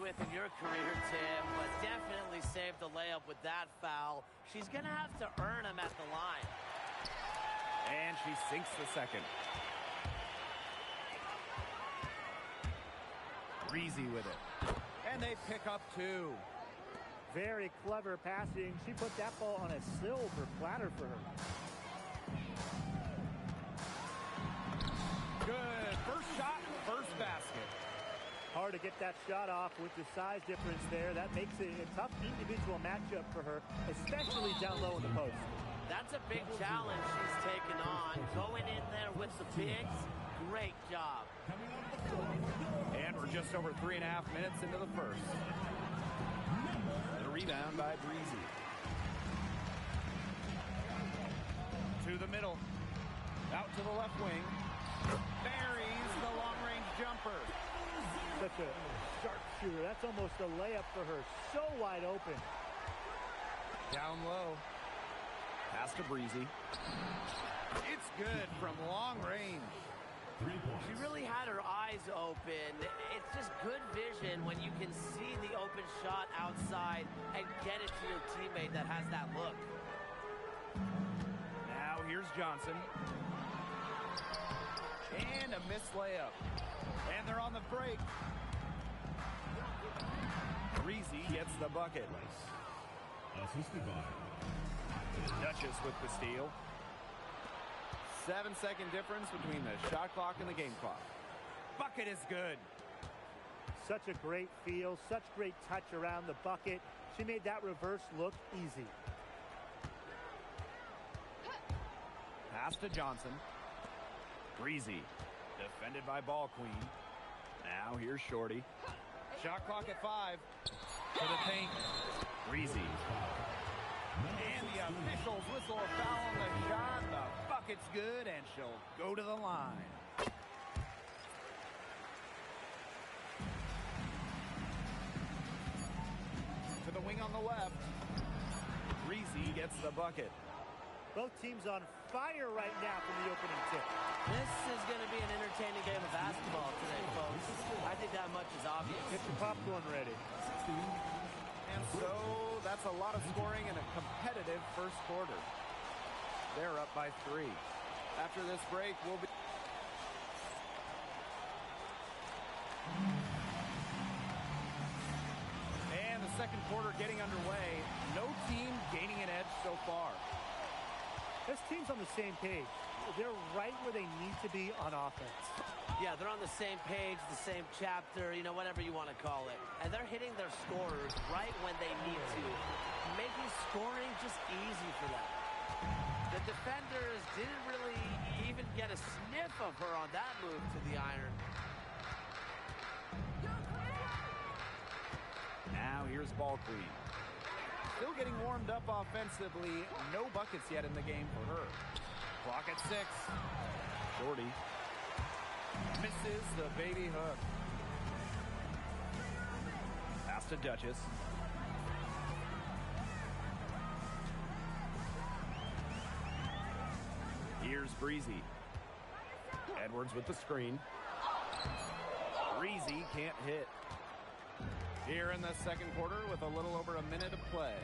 with in your career, Tim, but definitely saved the layup with that foul. She's going to have to earn him at the line. And she sinks the second. Breezy with it. And they pick up 2. Very clever passing. She put that ball on a silver platter for her. Good. First shot, first basket. Hard to get that shot off with the size difference there. That makes it a tough individual matchup for her, especially down low in the post. That's a big challenge she's taken on. Going in there with the bigs, great job. And we're just over 3.5 minutes into the first. The rebound by Breezy. To the middle. Out to the left wing. Buries the long-range jumper. Such a sharp shooter. That's almost a layup for her. So wide open. Down low. Pass to Breezy. It's good from long range. She really had her eyes open. It's just good vision when you can see the open shot outside and get it to your teammate that has that look. Now here's Johnson. And a missed layup. And they're on the break. Breezy gets the bucket. Assisted by Duchess with the steal. 7-second difference between the shot clock and the game clock. Bucket is good. Such a great feel, such great touch around the bucket. She made that reverse look easy. Pass to Johnson. Breezy, defended by Ball Queen. Now here's Shorty. Shot clock at 5. To the paint. Breezy. And the officials whistle a foul on the shot. The bucket's good, and she'll go to the line. To the wing on the left. Breezy gets the bucket. Both teams on fire right now from the opening tip. This is going to be an entertaining game of basketball today, folks. I think that much is obvious. Get your popcorn ready. And so that's a lot of scoring in a competitive first quarter. They're up by 3. After this break, we'll be... And the second quarter getting underway. No team gaining an edge so far. This team's on the same page. They're right where they need to be on offense. Yeah, they're on the same page, the same chapter, you know, whatever you want to call it. And they're hitting their scorers right when they need to, making scoring just easy for them. The defenders didn't really even get a sniff of her on that move to the iron. Now here's Ball Queen. Still getting warmed up offensively. No buckets yet in the game for her. Clock at 6. Shorty misses the baby hook. Pass to Duchess. Here's Breezy. Edwards with the screen. Breezy can't hit. Here in the second quarter with a little over a minute to play.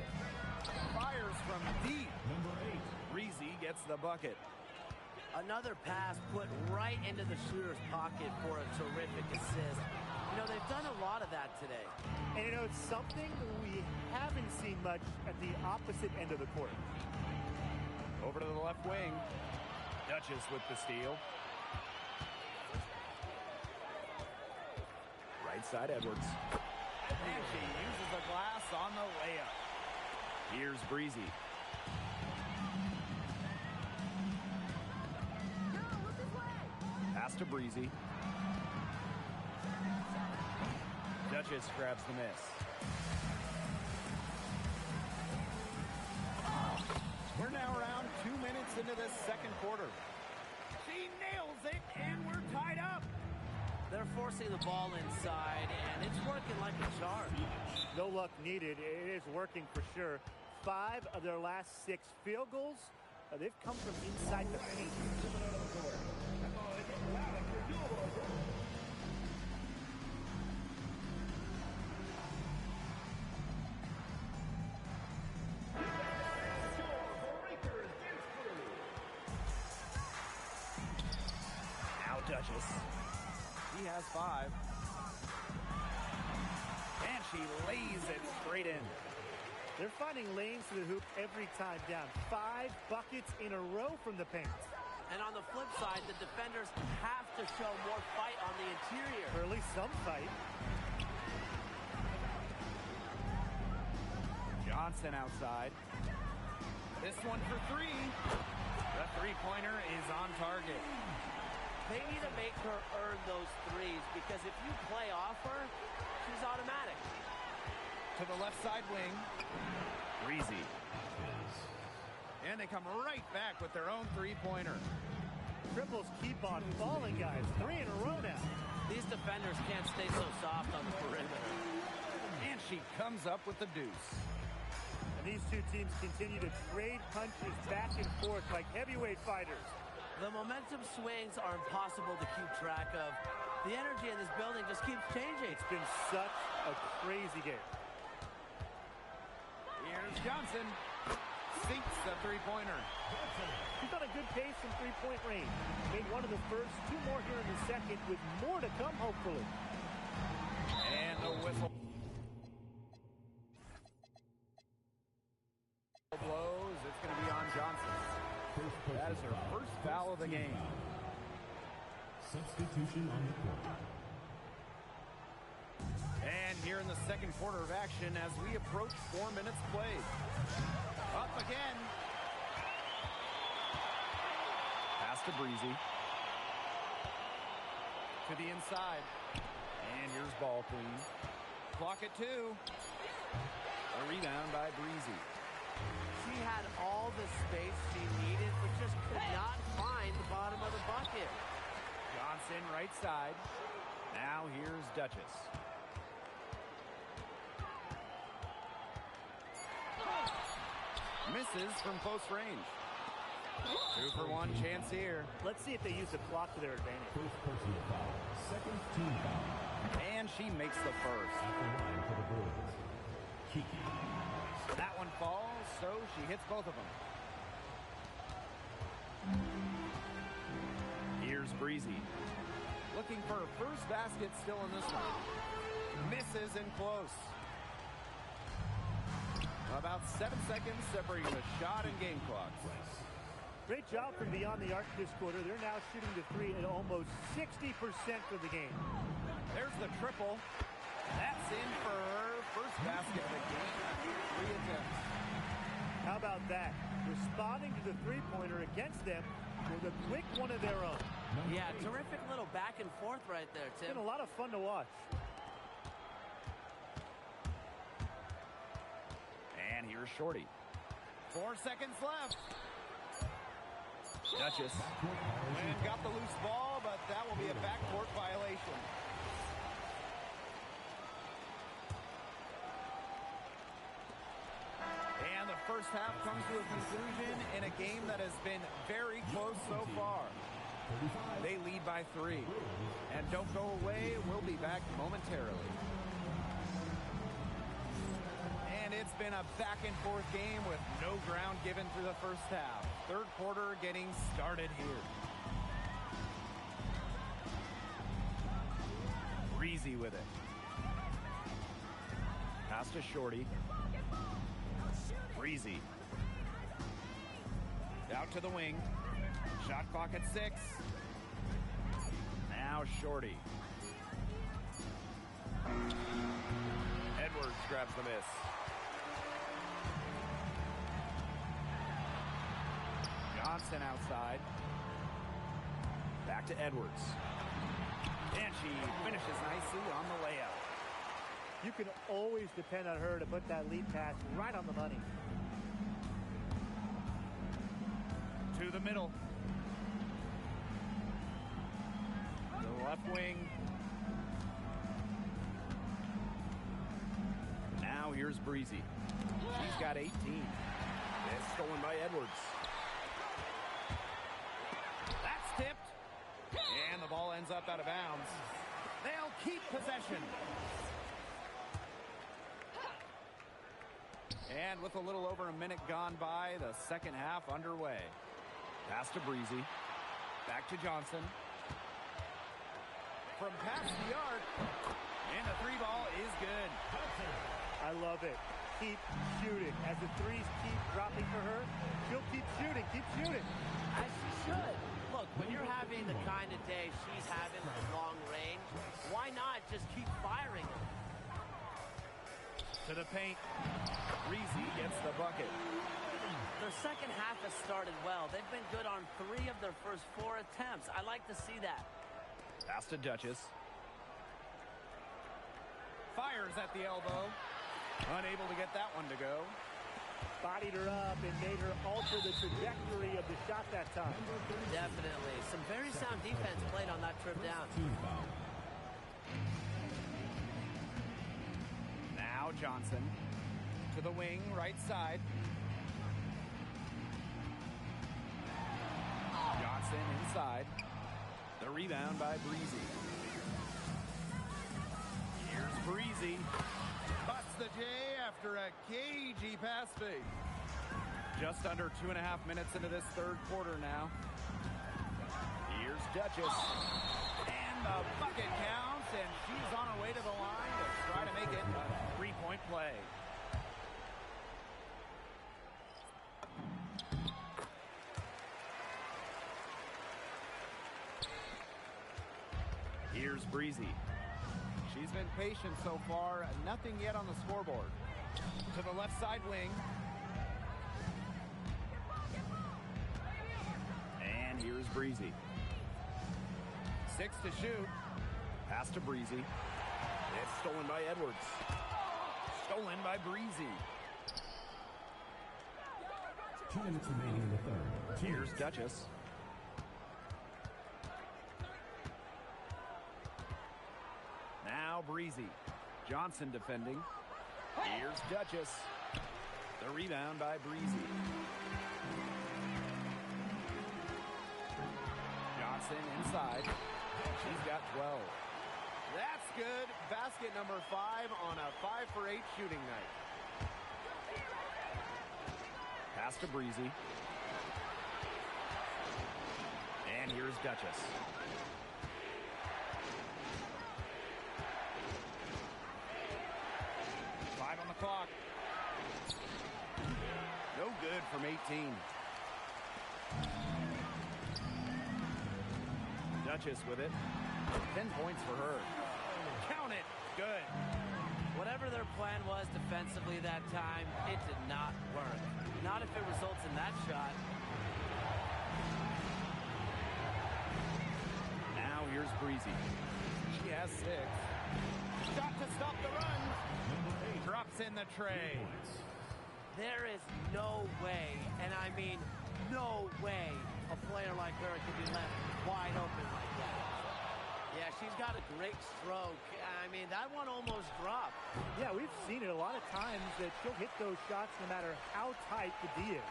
Fires from deep. number 8. Breezy gets the bucket. Another pass put right into the shooter's pocket for a terrific assist. You know, they've done a lot of that today. And you know, it's something we haven't seen much at the opposite end of the court. Over to the left wing. Duchess with the steal. Right side Edwards. And she uses the glass on the layup. Here's Breezy. Pass to Breezy. Duchess grabs the miss. We're now around 2 minutes into this second quarter. She nails it, and we're tied up. They're forcing the ball inside, and it's working like a charm. No luck needed. It is working for sure. 5 of their last 6 field goals, they've come from inside the paint. Duchess. He has 5. And she lays it straight in. They're finding lanes to the hoop every time down. 5 buckets in a row from the paint. And on the flip side, the defenders have to show more fight on the interior. Or at least some fight. Johnson outside. This one for 3. The three-pointer is on target. They need to make her earn those threes because if you play off her, she's automatic. To the left side wing. Breezy. And they come right back with their own three-pointer. Triples keep on falling, guys. 3 in a row now. These defenders can't stay so soft on the perimeter. And she comes up with the deuce. And these two teams continue to trade punches back and forth like heavyweight fighters. The momentum swings are impossible to keep track of. The energy in this building just keeps changing. It's been such a crazy game. Here's Johnson. Sinks the three-pointer. He's on a good pace from three-point range. Made one of the first, 2 more here in the second, with more to come, hopefully. And the whistle blows. It's going to be on Johnson. That is her first foul of the game. Substitution on the court. And here in the second quarter of action as we approach 4 minutes played. Up again. Pass to Breezy. To the inside. And here's ball queen. Clock at 2. A rebound by Breezy. She had all the space she needed, but just could not find the bottom of the bucket. Johnson right side. Now here's Duchess. Misses from close range. 2 for 1 chance here. Let's see if they use the clock to their advantage. First personal foul. Second team foul. And she makes the first. At the line for the boards. Kiki. That one falls, so she hits both of them. Here's Breezy. Looking for her first basket still in this one. Misses in close. About 7 seconds separating the shot and game clock. Great job from beyond the arc this quarter. They're now shooting the 3 at almost 60% for the game. There's the triple. That's in for her first basket of the game after 3 attempts. How about that? Responding to the three-pointer against them with a quick one of their own. Yeah, terrific little back and forth right there, It's Tim. been a lot of fun to watch. And here's Shorty. 4 seconds left. Duchess. And got the loose ball, but that will be a backcourt violation. And the first half comes to a conclusion in a game that has been very close so far. They lead by 3. And don't go away, we'll be back momentarily. And it's been a back and forth game with no ground given through the first half. Third quarter getting started here. Breezy with it. Pass to Shorty. Breezy. Out to the wing. Shot clock at 6. Now Shorty. Edwards grabs the miss. Johnson outside. Back to Edwards. And she finishes nicely on the layup. You can always depend on her to put that lead pass right on the money. To the middle. The left wing. Now here's Breezy. She's got 18. It's stolen by Edwards. That's tipped. And the ball ends up out of bounds. They'll keep possession. And with a little over a minute gone by, the second half underway. Pass to Breezy. Back to Johnson. from past the arc. And the three ball is good. I love it. Keep shooting. As the threes keep dropping for her, she'll keep shooting, As she should. Look, when you're having the kind of day she's having from long range, why not just keep firing it? To the paint. Breezy gets the bucket. Their second half has started well. They've been good on 3 of their first 4 attempts. I like to see that. Pass to Duchess. Fires at the elbow. Unable to get that one to go. Bodied her up and made her alter the trajectory of the shot that time. Definitely. Some very sound defense played on that trip down. Team foul. Now Johnson. To the wing, right side. Johnson inside. The rebound by Breezy. Here's Breezy. Busts the J after a cagey pass fake. Just under 2.5 minutes into this third quarter now. Here's Duchess. And the bucket counts, and she's on her way to the line to try to make it a three-point play. Here's Breezy. She's been patient so far. Nothing yet on the scoreboard. To the left side wing. And here's Breezy. 6 to shoot. Pass to Breezy. It's stolen by Edwards. Stolen by Breezy. 2 minutes remaining in the third. Here's Duchess. Now Breezy. Johnson defending. Here's Duchess. The rebound by Breezy. Johnson inside. She's got 12. That's good. Basket number 5 on a 5 for 8 shooting night. Pass to Breezy. And here's Duchess. On the clock. No good from 18. Duchess with it. 10 points for her. Count it. Good. Whatever their plan was defensively that time, it did not work. Not if it results in that shot. Now here's Breezy. She has 6. Shot to stop the run. Drops in the tray. There is no way, and I mean no way, a player like her could be left wide open like that. Yeah, she's got a great stroke. I mean, that one almost dropped. Yeah, we've seen it a lot of times that she'll hit those shots no matter how tight the D is.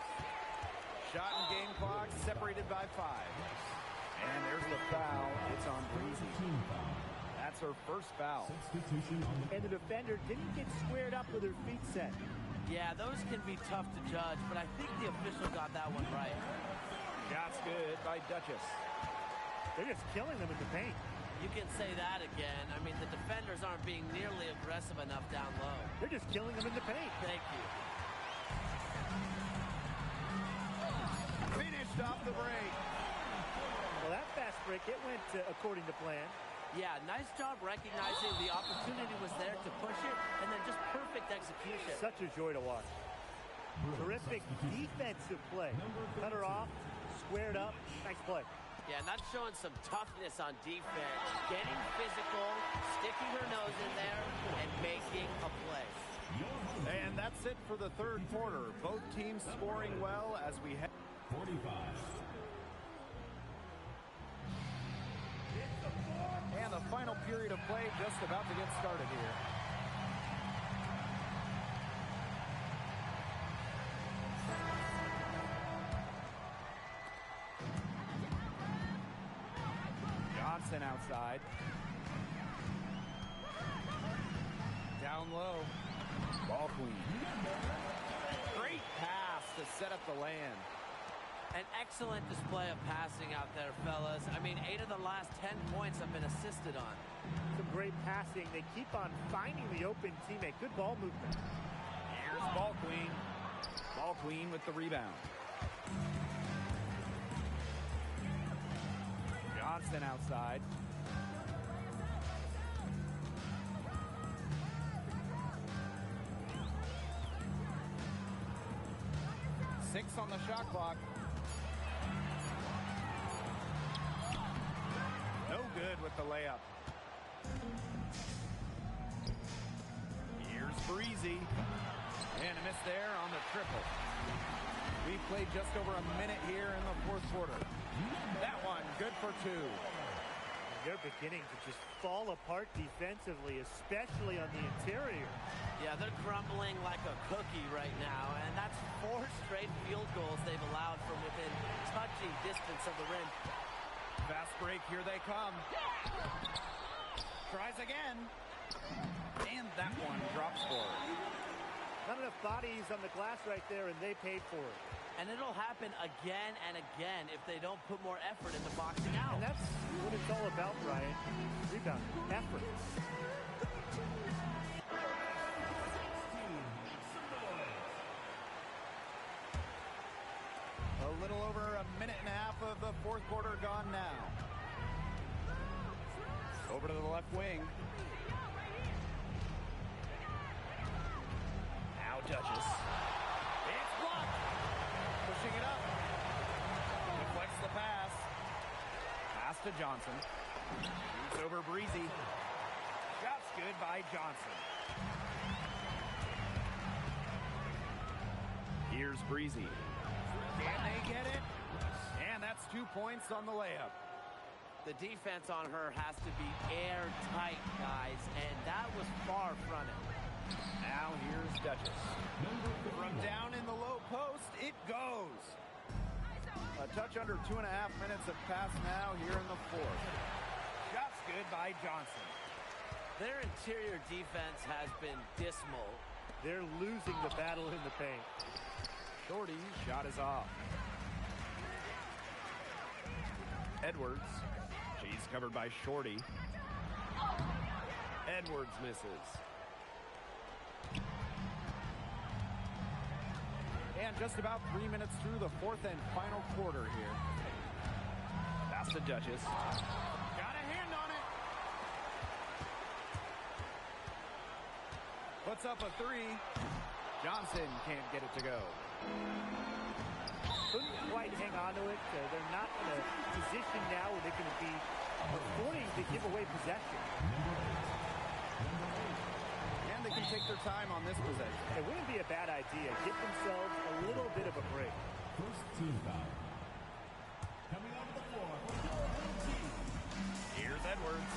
Shot and game clock separated by 5. And there's the foul. It's on Breezy. Team foul. That's her first foul. Substitution on the And the defender didn't get squared up with her feet set. Yeah, those can be tough to judge, but I think the official got that one right. Shot's good by Duchess. They're just killing them in the paint. You can say that again. I mean, the defenders aren't being nearly aggressive enough down low. They're just killing them in the paint. Thank you. Finished off the break. Well, that fast break, it went according to plan. Yeah, nice job recognizing the opportunity was there to push it, and then just perfect execution. Such a joy to watch. Terrific defensive play. Cut her off, squared up. Nice play. Yeah, not showing some toughness on defense. Getting physical, sticking her nose in there, and making a play. And that's it for the third quarter. Both teams scoring well as we head. 45. And the final period of play just about to get started here. Johnson outside. Down low. Ball queen. Great pass to set up the land. An excellent display of passing out there, fellas. I mean, 8 of the last 10 points have been assisted on. Some great passing. They keep on finding the open teammate. Good ball movement. Here's Ball Queen. Ball Queen with the rebound. Johnson outside. Six on the shot clock. No good with the layup. Here's Breezy. And a miss there on the triple. We played just over a minute here in the fourth quarter. That one good for 2. They're beginning to just fall apart defensively, especially on the interior. Yeah, they're crumbling like a cookie right now, and that's 4 straight field goals they've allowed from within touching distance of the rim. Fast break, here they come. Tries again. And that one drops for it. Not enough bodies on the glass right there, and they paid for it. And it'll happen again and again if they don't put more effort into boxing out. And that's what it's all about, Brian. Rebound, effort. A little over a minute and a half of the fourth quarter gone now. Over to the left wing. Now Duchess. It's blocked. Pushing it up. Deflects the pass. Pass to Johnson. Shoots over Breezy. Shot's good by Johnson. Here's Breezy. Can they get it? And that's 2 points on the layup. The defense on her has to be airtight, guys, and that was far from it. Now here's Duchess. From down in the low post, it goes. A touch under 2.5 minutes have passed now here in the fourth. Shot's good by Johnson. Their interior defense has been dismal. They're losing the battle in the paint. Shorty's shot is off. Edwards. She's covered by Shorty. Edwards misses. And just about 3 minutes through the fourth and final quarter here. Pass to Duchess. Got a hand on it. Puts up a 3. Johnson can't get it to go. Couldn't quite hang on to it. They're not in a position now where they're going to be affording to give away possession. And they can take their time on this possession. It wouldn't be a bad idea. Give themselves a little bit of a break. First team foul. Coming onto the floor for the home team. Here's Edwards.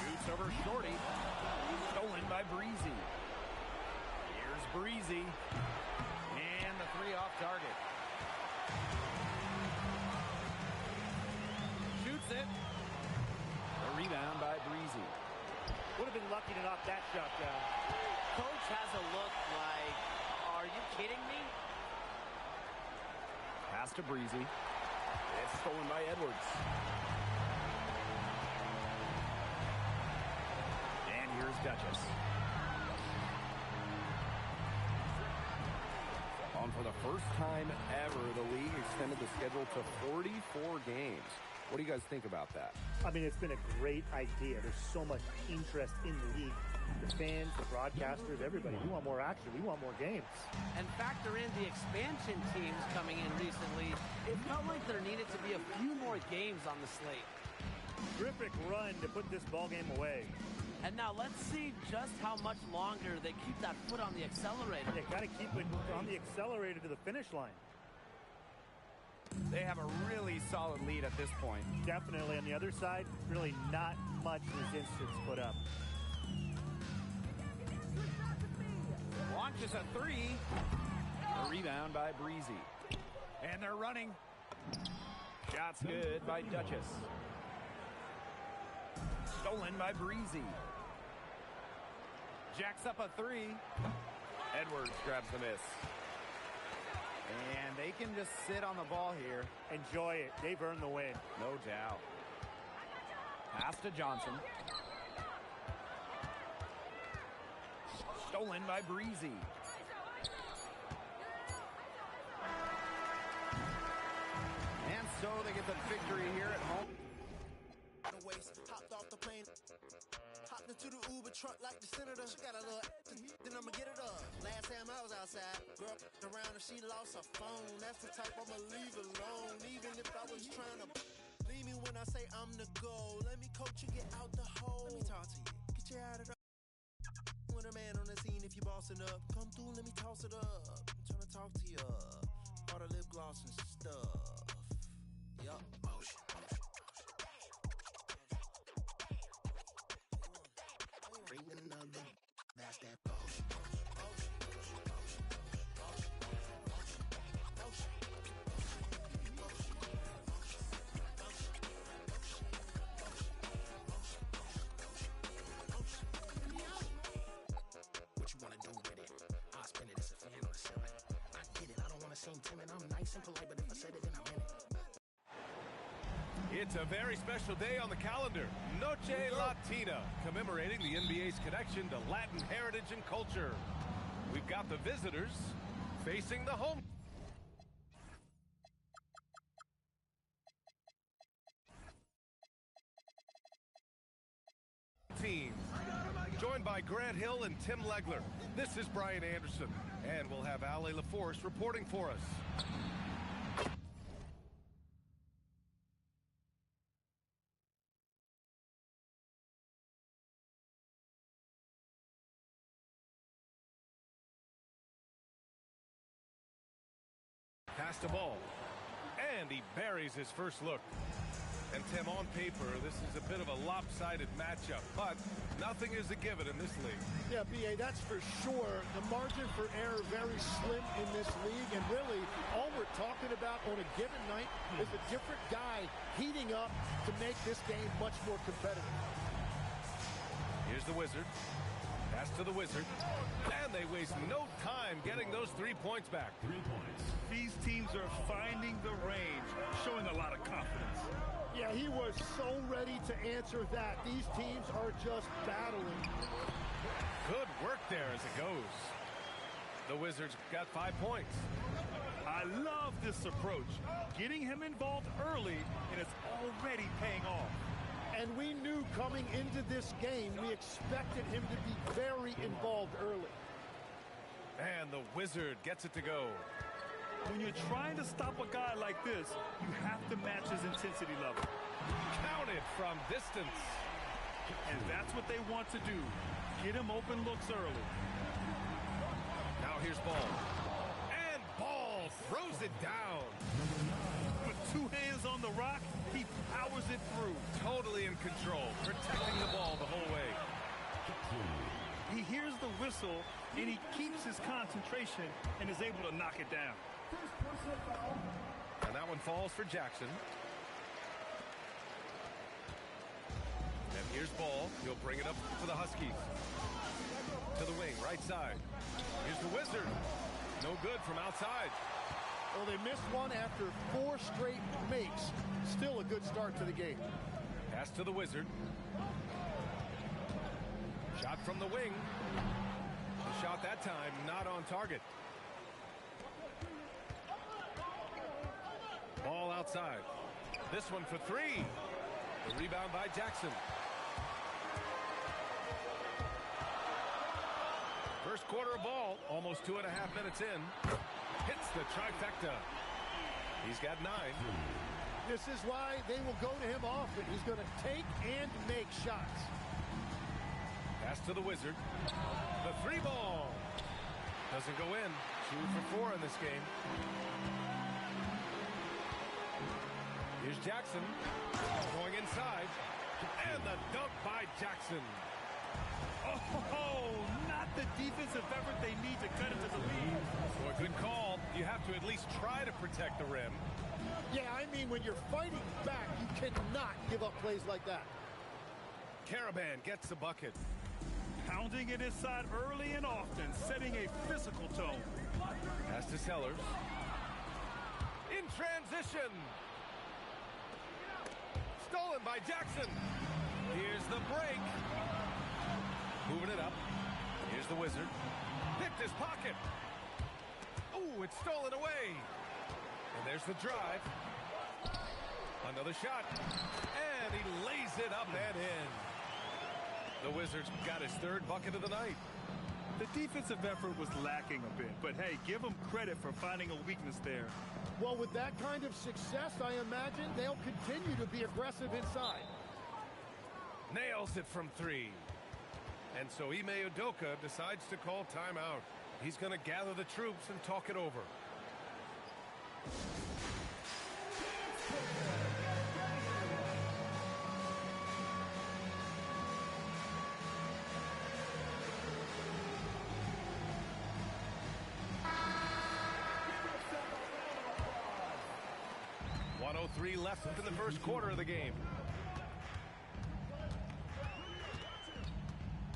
Shoots over Shorty. Stolen by Breezy. Here's Breezy. And the 3 off target. Shoots it. The rebound by Breezy. Would have been lucky to knock that shot down. Coach has a look like, are you kidding me? Pass to Breezy. It's stolen by Edwards. And here's Duchess. On for the first time ever, the league extended the schedule to 44 games. What do you guys think about that? I mean, it's been a great idea. There's so much interest in the league. The fans, the broadcasters, everybody. We want more action. We want more games. And factor in the expansion teams coming in recently. It felt like there needed to be a few more games on the slate. Terrific run to put this ball game away. And now let's see just how much longer they keep that foot on the accelerator. They got to keep it on the accelerator to the finish line. They have a really solid lead at this point. Definitely. On the other side, really not much resistance put up. Launches a 3. A rebound by Breezy. And they're running. Shots good by Duchess. Stolen by Breezy. Jacks up a 3. Edwards grabs the miss. And they can just sit on the ball here. Enjoy it. They've earned the win. No doubt. Pass to Johnson. Stolen by Breezy. And so they get the victory here at home. Hopped off the plane, hopped into the Uber truck like the senator. She got a little, then I'ma get it up. Last time I was outside, girl around and she lost her phone. That's the type I'ma leave alone. Even if I was trying to leave me when I say I'm the goal. Let me coach you, get out the hole. Let me talk to you, get you out of the. When a man on the scene, if you bossing up, come through, let me toss it up. I'm trying to talk to you, all the lip gloss and stuff. Yup, motion. That's that motion. What you wanna do with it? I'll spend it as a fan on the ceiling. I get it, I don't wanna seem timid. I'm nice and polite, but if I said it, then I meant it. It's a very special day on the calendar. Noche Latina, commemorating the NBA's connection to Latin heritage and culture. We've got the visitors facing the home team. Joined by Grant Hill and Tim Legler. This is Brian Anderson, and we'll have Ali LaForce reporting for us. Pass the ball, and he buries his first look. And Tim, on paper, this is a bit of a lopsided matchup, but nothing is a given in this league. Yeah, B.A., that's for sure. The margin for error very slim in this league, and really, all we're talking about on a given night is a different guy heating up to make this game much more competitive. Here's the Wizard. Pass to the Wizard. And they waste no time getting those 3 points back. 3 points. These teams are finding the range, showing a lot of confidence. Yeah, he was so ready to answer that. These teams are just battling. Good work there as it goes. The Wizards got 5 points. I love this approach. Getting him involved early, and it's already paying off. And we knew coming into this game, we expected him to be very involved early. And the Wizard gets it to go. When you're trying to stop a guy like this, you have to match his intensity level. Counted from distance. And that's what they want to do. Get him open looks early. Now here's Ball. And Ball throws it down. With 2 hands on the rock, he powers it through. Totally in control, protecting the ball the whole way. He hears the whistle, and he keeps his concentration and is able to knock it down. And that one falls for Jackson. And here's Ball. He'll bring it up for the Huskies. To the wing, right side. Here's the Wizard. No good from outside. Well, they missed one after 4 straight makes. Still a good start to the game. Pass to the Wizard. Shot from the wing. The shot that time not on target. Ball outside. This one for 3. The rebound by Jackson. First quarter of ball, almost 2.5 minutes in. Hits the trifecta. He's got 9. This is why they will go to him often. He's going to take and make shots. Pass to the Wizard. The 3 ball. Doesn't go in. 2 for 4 in this game. Here's Jackson. Going inside. And the dunk by Jackson. Oh, not the defensive effort they need to cut into the lead. So a good call. You have to at least try to protect the rim. Yeah, I mean, when you're fighting back, you cannot give up plays like that. Caravan gets the bucket. Pounding it inside early and often, setting a physical tone. Pass to Sellers. In transition. Stolen by Jackson. Here's the break. Moving it up. Here's the Wizard. Picked his pocket. Ooh, it's stolen away. And there's the drive. Another shot. And he lays it up and in. The Wizards got his third bucket of the night. The defensive effort was lacking a bit, but hey, give them credit for finding a weakness there. Well, with that kind of success, I imagine they'll continue to be aggressive inside. Nails it from three. And so Ime Udoka decides to call timeout. He's going to gather the troops and talk it over. .103 left in the first quarter of the game.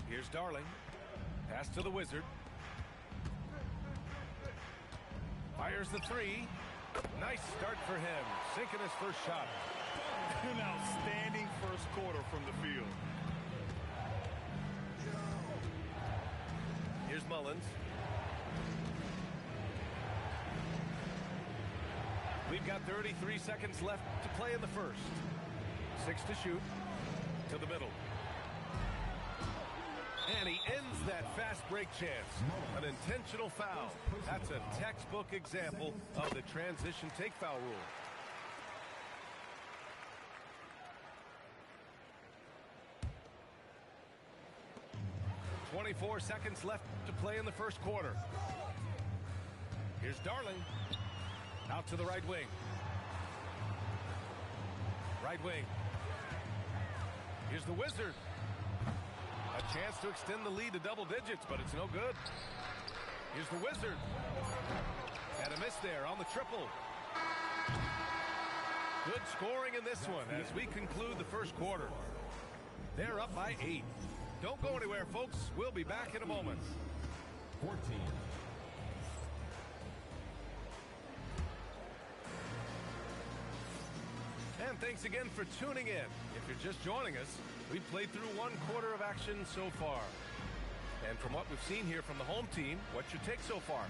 Here's Darling. Pass to the Wizard. Fires the three. Nice start for him. Sinking his first shot. An outstanding first quarter from the field. Here's Mullins. We've got 33 seconds left to play in the first. 6 to shoot. To the middle. And he ends that fast break chance. An intentional foul. That's a textbook example of the transition take foul rule. .24 seconds left to play in the first quarter. Here's Darling. Out to the right wing. Right wing. Here's the Wizard. A chance to extend the lead to double digits, but it's no good. Here's the Wizard. And a miss there on the triple. Good scoring in this one as we conclude the first quarter. They're up by 8. Don't go anywhere, folks. We'll be back in a moment. 14. And thanks again for tuning in. If you're just joining us, we've played through one quarter of action so far. And from what we've seen here from the home team, what's your take so far?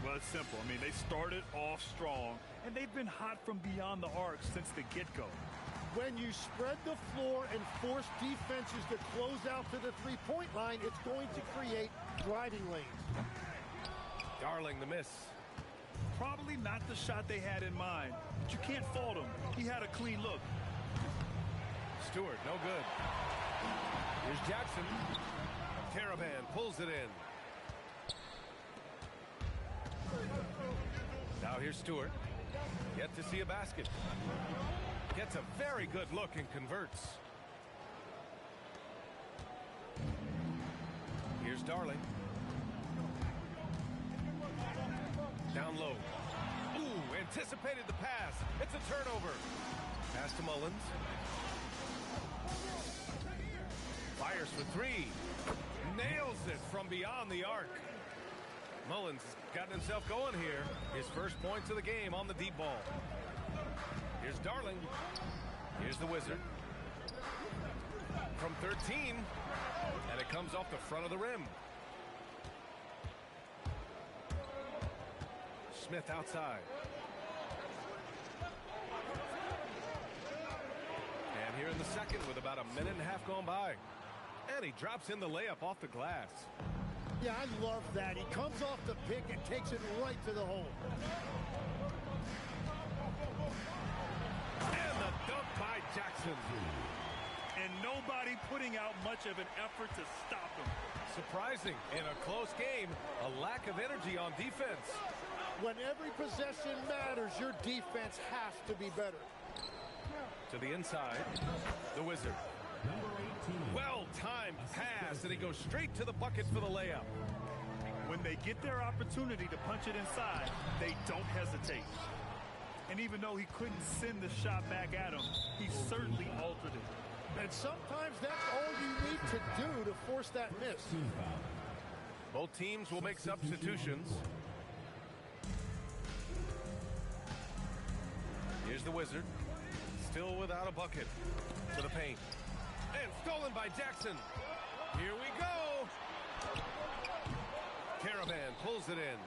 Well, it's simple. I mean, they started off strong, and they've been hot from beyond the arc since the get-go. When you spread the floor and force defenses to close out to the three-point line, it's going to create driving lanes. Darling the miss. Probably not the shot they had in mind, but you can't fault him. He had a clean look. Stewart, no good. Here's Jackson. Caravan pulls it in. Now here's Stewart. Yet to see a basket. Gets a very good look and converts. Here's Darling. Down low. Ooh, anticipated the pass. It's a turnover. Pass to Mullins. Fires for three. Nails it from beyond the arc. Mullins has gotten himself going here. His first points of the game on the deep ball. Here's Darling. Here's the Wizard. From 13. And it comes off the front of the rim. Smith outside. And here in the second with about a minute and a half gone by. And he drops in the layup off the glass. Yeah, I love that. He comes off the pick and takes it right to the hole. And the dunk by Jackson. And nobody putting out much of an effort to stop him. Surprising. In a close game, a lack of energy on defense. When every possession matters, your defense has to be better. To the inside, the Wizard. Well-timed pass, and he goes straight to the bucket for the layup. When they get their opportunity to punch it inside, they don't hesitate. And even though he couldn't send the shot back at him, he certainly altered it. And sometimes that's all you need to do to force that miss. Both teams will make substitutions. Here's the Wizard. Still without a bucket. To the paint. And stolen by Jackson. Here we go. Caravan pulls it in.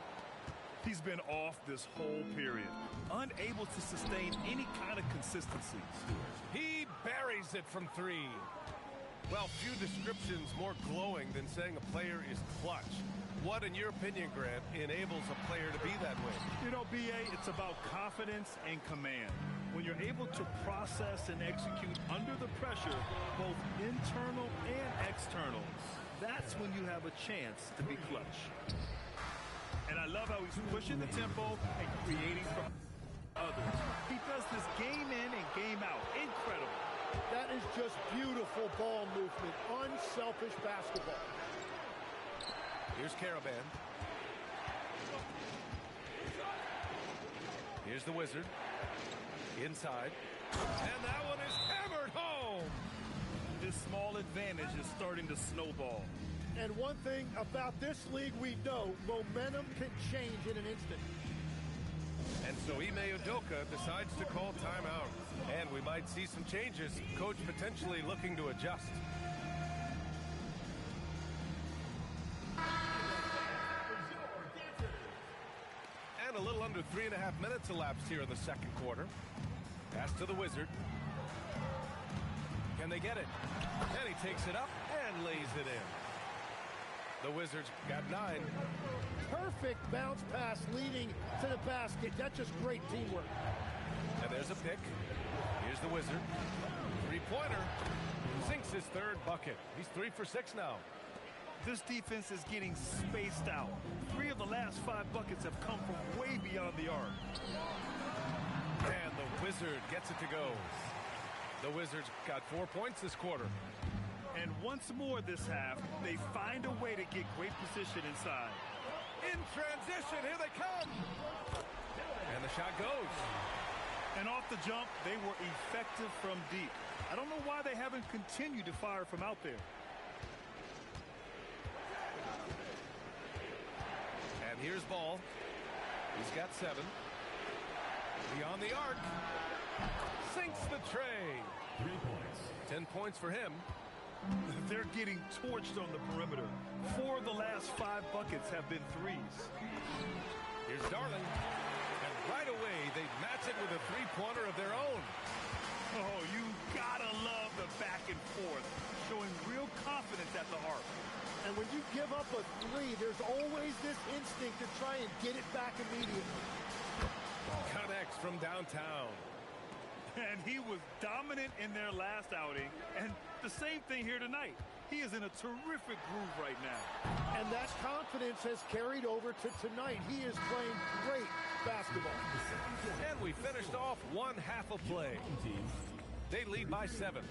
He's been off this whole period, unable to sustain any kind of consistency. He buries it from three. Well, few descriptions more glowing than saying a player is clutch. What, in your opinion, Grant, enables a player to be that way? You know, B.A., it's about confidence and command. When you're able to process and execute under the pressure, both internal and external, that's when you have a chance to be clutch. And I love how he's pushing the tempo and creating from others. He does this game in and game out. Incredible. That is just beautiful ball movement. Unselfish basketball. Here's Caravan. Here's the Wizard. Inside. And that one is hammered home. This small advantage is starting to snowball. And one thing about this league we know, momentum can change in an instant. And so Ime Udoka decides to call timeout. And we might see some changes. Coach potentially looking to adjust. And a little under 3.5 minutes elapsed here in the second quarter. Pass to the Wizard. Can they get it? And he takes it up and lays it in. The Wizards got 9. Perfect bounce pass leading to the basket. That's just great teamwork. And there's a pick. Here's the Wizard. Three-pointer. Sinks his third bucket. He's 3 for 6 now. This defense is getting spaced out. 3 of the last 5 buckets have come from way beyond the arc. And the Wizard gets it to go. The Wizards got 4 points this quarter. And once more this half, they find a way to get great position inside. In transition, here they come. And the shot goes. And off the jump, they were effective from deep. I don't know why they haven't continued to fire from out there. And here's Ball. He's got 7. Beyond the arc. Sinks the tray. 3 points. 10 points for him. They're getting torched on the perimeter. 4 of the last 5 buckets have been threes. Here's Darling. And right away, they match it with a three-pointer of their own. Oh, you gotta love the back and forth, showing real confidence at the arc. And when you give up a 3, there's always this instinct to try and get it back immediately. Connects from downtown. And he was dominant in their last outing. And the same thing here tonight. He is in a terrific groove right now. And that confidence has carried over to tonight. He is playing great basketball. And we finished off one half of play. They lead by 7.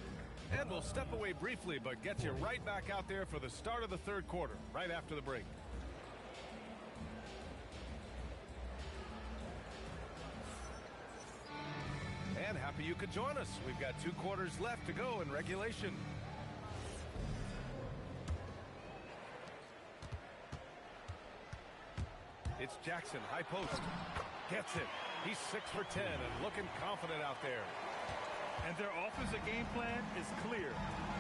And we'll step away briefly, but get you right back out there for the start of the third quarter, right after the break. And happy you could join us. We've got 2 quarters left to go in regulation. It's Jackson, high post. Gets it. He's 6 for 10 and looking confident out there. And their offensive game plan is clear.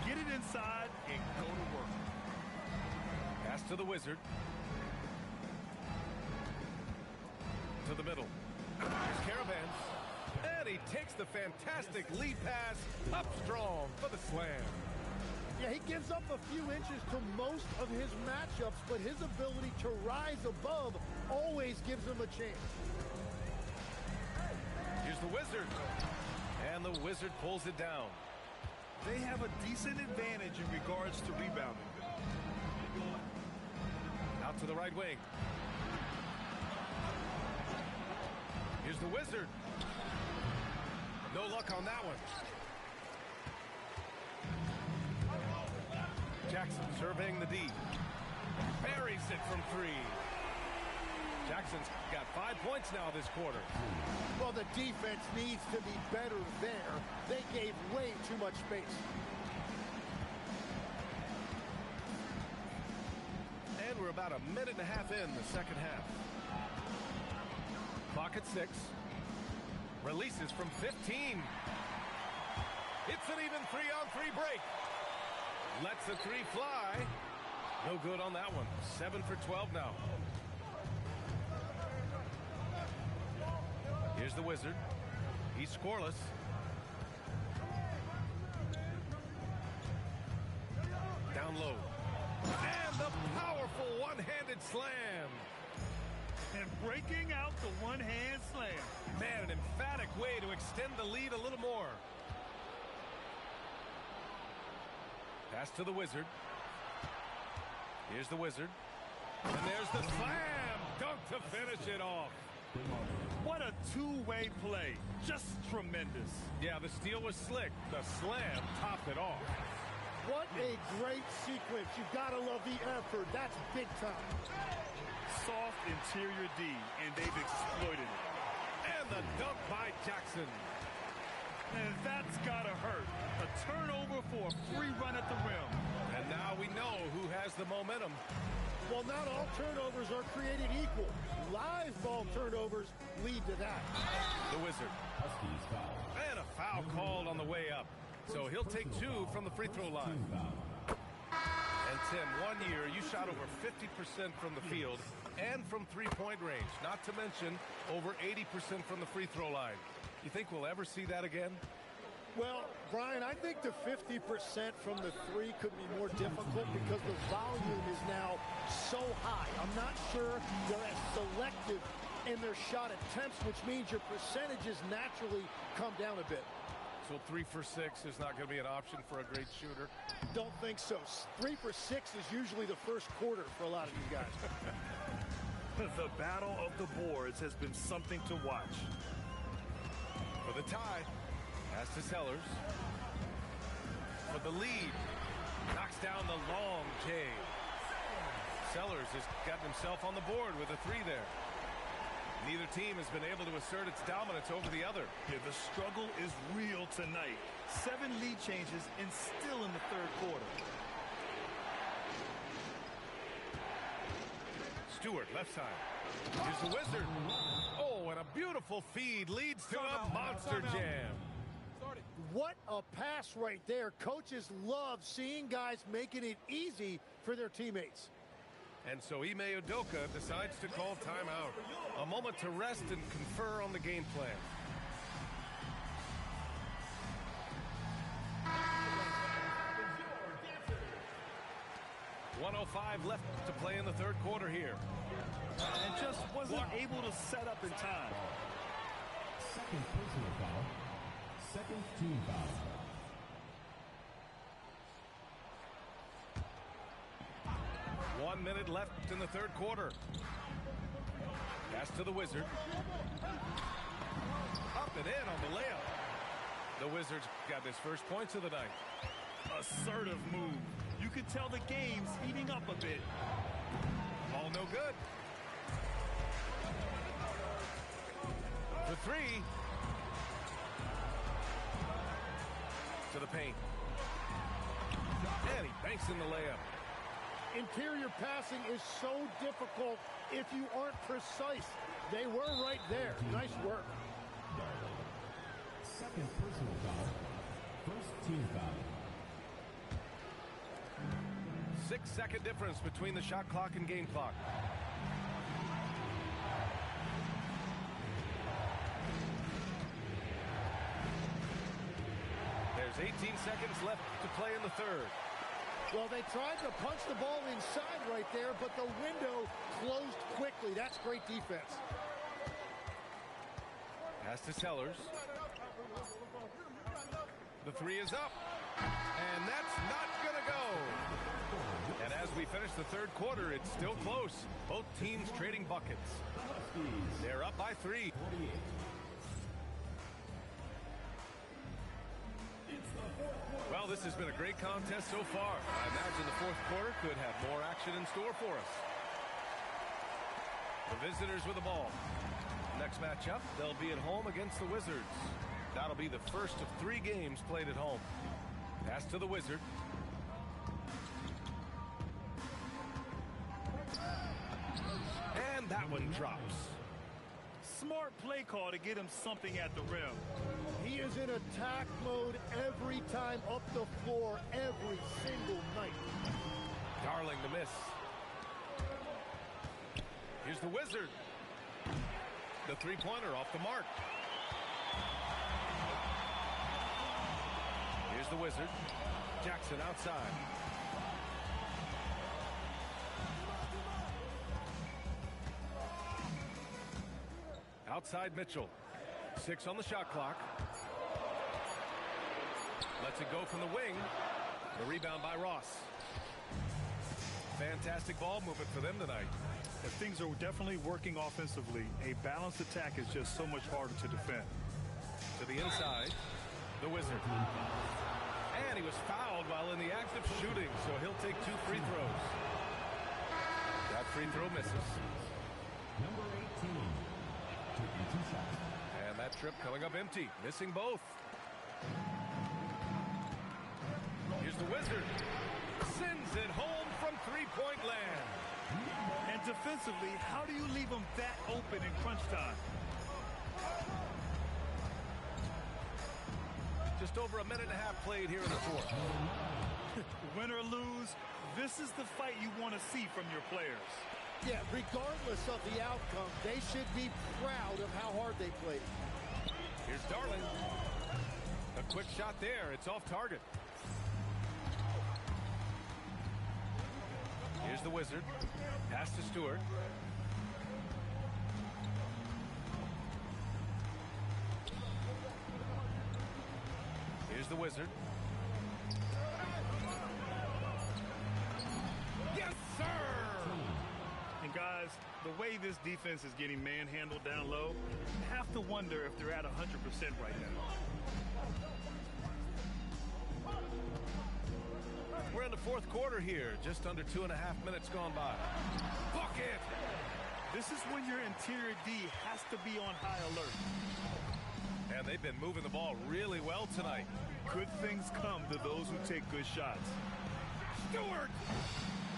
Get it inside and go to work. Pass to the Wizard. To the middle. Here's Caravan. And he takes the fantastic lead pass up strong for the slam. Yeah, he gives up a few inches to most of his matchups, but his ability to rise above always gives him a chance. Here's the Wizard. And the Wizard pulls it down. They have a decent advantage in regards to rebounding. Out to the right wing. Here's the Wizard. No luck on that one. Jackson surveying the D. Buries it from 3. Jackson's got 5 points now this quarter. Well, the defense needs to be better there. They gave way too much space. And we're about a minute and a half in the second half. Clock at 6. Releases from 15. It's an even 3-on-3 break. Lets the three fly. No good on that one. 7 for 12 now. Here's the Wizard. He's scoreless. Down low. And the powerful one-handed slam. And breaking out the one-hand slam. Man, an emphatic way to extend the lead a little more. Pass to the Wizard. Here's the Wizard. And there's the slam. Dunk to finish it off. What a two-way play. Just tremendous. Yeah, the steal was slick. The slam topped it off. What a great sequence. You've got to love the effort. That's big time. Soft interior D, and they've exploited it. And the dunk by Jackson. And that's got to hurt. A turnover for a free run at the rim. And now we know who has the momentum. Well, not all turnovers are created equal. Live ball turnovers lead to that. The Wizard. And a foul called on the way up. So he'll take 2 from the free throw line. And Tim, 1 year you shot over 50% from the field and from three-point range. Not to mention over 80% from the free throw line. You think we'll ever see that again? Well, Brian, I think the 50% from the three could be more difficult because the volume is now so high. I'm not sure they're as selective in their shot attempts, which means your percentages naturally come down a bit. So 3 for 6 is not going to be an option for a great shooter? Don't think so. 3 for 6 is usually the first quarter for a lot of these guys. The battle of the boards has been something to watch. For the tie, pass to Sellers. For the lead, knocks down the long J. Sellers has gotten himself on the board with a 3 there. Neither team has been able to assert its dominance over the other. Yeah, the struggle is real tonight. 7 lead changes and still in the third quarter. Stewart, left side. Here's the Wizard. Oh, and a beautiful feed leads to a monster jam. What a pass right there. Coaches love seeing guys making it easy for their teammates. And so Ime Udoka decides to call timeout. A moment to rest and confer on the game plan. .105 left to play in the third quarter here. And just wasn't able to set up in time. Second personal foul. Second team foul. .1 minute left in the third quarter. Pass to the Wizard. Up and in on the layup. The Wizards got his first points of the night. Assertive move. You can tell the game's heating up a bit. Ball no good. For 3. To the paint. And he banks in the layup. Interior passing is so difficult if you aren't precise. They were right there. Nice work. Second personal foul. First team foul. 6-second difference between the shot clock and game clock. There's 18 seconds left to play in the third. Well, they tried to punch the ball inside right there, but the window closed quickly. That's great defense. Pass to Sellers. The 3 is up. And that's not going to go. And as we finish the third quarter, it's still close. Both teams trading buckets. They're up by 3. Well, this has been a great contest so far. I imagine the fourth quarter could have more action in store for us. The visitors with the ball. Next matchup, they'll be at home against the Wizards. That'll be the first of 3 games played at home. Pass to the Wizard. And that one drops. Smart play call to get him something at the rim. He is in attack mode every time up the floor, every single night. Darling the miss. Here's the Wizard. The three-pointer off the mark. Here's the Wizard. Jackson outside. Outside Mitchell. 6 on the shot clock. Lets it go from the wing. The rebound by Ross. Fantastic ball movement for them tonight. If things are definitely working offensively, a balanced attack is just so much harder to defend. To the inside, the Wizard. And he was fouled while in the act of shooting, so he'll take 2 free throws. That free throw misses. Number 18. Taking 2 shots. And that trip coming up empty, missing both. Here's the Wizard. Sends it home from three-point land. And defensively, how do you leave them that open in crunch time? Just over a minute and a half played here in the fourth. Win or lose, this is the fight you want to see from your players. Yeah, regardless of the outcome, they should be proud of how hard they played. Here's Darling. A quick shot there. It's off target. Here's the Wizard. Pass to Stewart. Here's the Wizard. Yes, sir! And guys, the way this defense is getting manhandled down low, you have to wonder if they're at 100% right now. We're in the fourth quarter here. Just under 2.5 minutes gone by. Bucket! This is when your interior D has to be on high alert. And they've been moving the ball really well tonight. Good things come to those who take good shots. Stewart!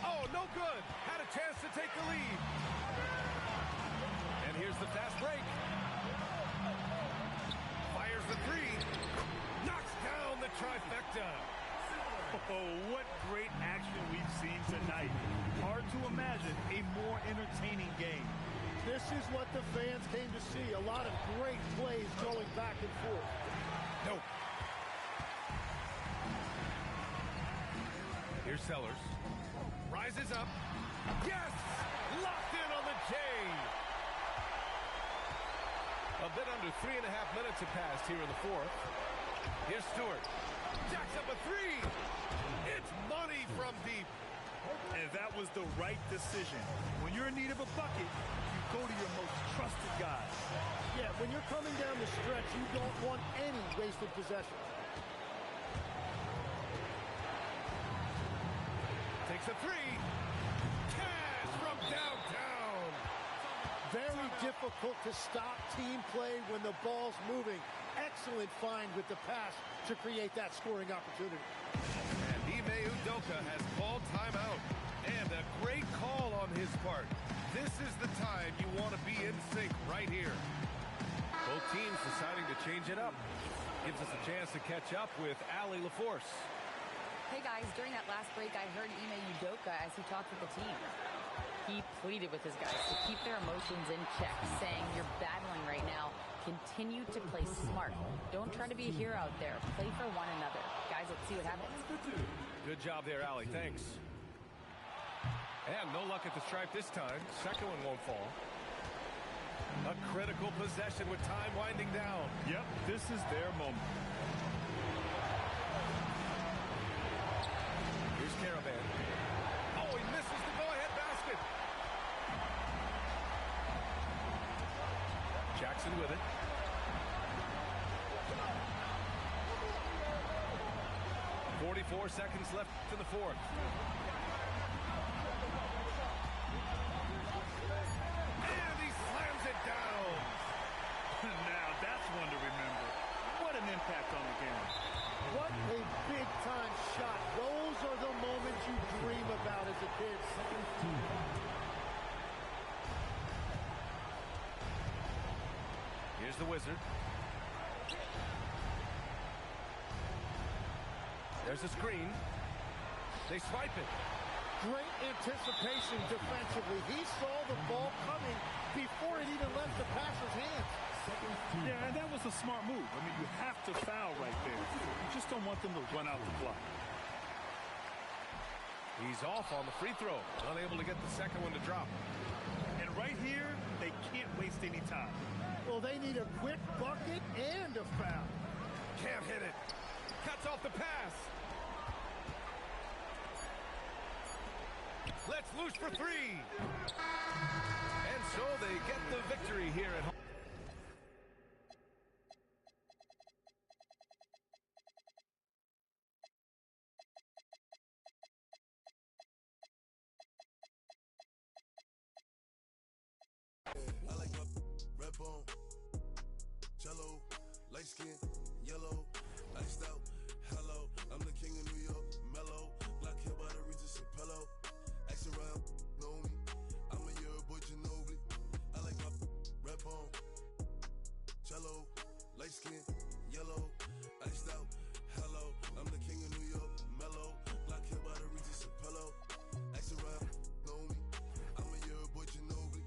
Oh, no good. Had a chance to take the lead. And here's the fast break. Fires the three. Knocks down the trifecta. Oh, what great action we've seen tonight. Hard to imagine a more entertaining game. This is what the fans came to see. A lot of great plays going back and forth. Nope. Here's Sellers. Rises up. Yes! Locked in on the J. A bit under 3.5 minutes have passed here in the fourth. Here's Stewart. Jacks up a three. It's money from deep. And that was the right decision. When you're in need of a bucket, you go to your most trusted guys. Yeah, when you're coming down the stretch, you don't want any wasted possession. Takes a three. Cash from downtown. Very difficult to stop team play when the ball's moving. Excellent find with the pass to create that scoring opportunity. And Ime Udoka has called timeout. And a great call on his part. This is the time you want to be in sync right here. Both teams deciding to change it up. Gives us a chance to catch up with Allie LaForce. Hey guys, during that last break, I heard Ime Udoka as he talked with the team. He pleaded with his guys to keep their emotions in check, saying, "You're battling right now. Continue to play smart. Don't try to be a hero out there. Play for one another." Guys, let's see what happens. Good job there, Allie. Thanks. And no luck at the stripe this time. Second one won't fall. A critical possession with time winding down. Yep, this is their moment. Here's Caravan. Oh, he misses the go-ahead basket. Jackson with it. .44 seconds left in the fourth. And he slams it down. Now that's one to remember. What an impact on the game. What a big-time shot. Those are the moments you dream about as a kid. Wizard. There's a screen. They swipe it. Great anticipation defensively. He saw the ball coming before it even left the passer's hands. Yeah, and that was a smart move. I mean, you have to foul right there. You just don't want them to run out the clock. He's off on the free throw. Unable to get the second one to drop. And right here, they can't waste any time. Well, they need a quick bucket and a foul. Can't hit it. Cuts off the pass. Let's loose for three. And so they get the victory here at home. I like my red bone, jello, light skin, yellow, iced out. Hello, I'm the king of New York, mellow, black hair by the Regis and pillow. Ask around, know me. I'm a year boy, Ginobili. I like my red bone, jello, light skin, yellow, iced out. Hello, I'm the king of New York, mellow, black hair by the Regis and pillow. Ask around, know me. I'm a year boy, Ginobili.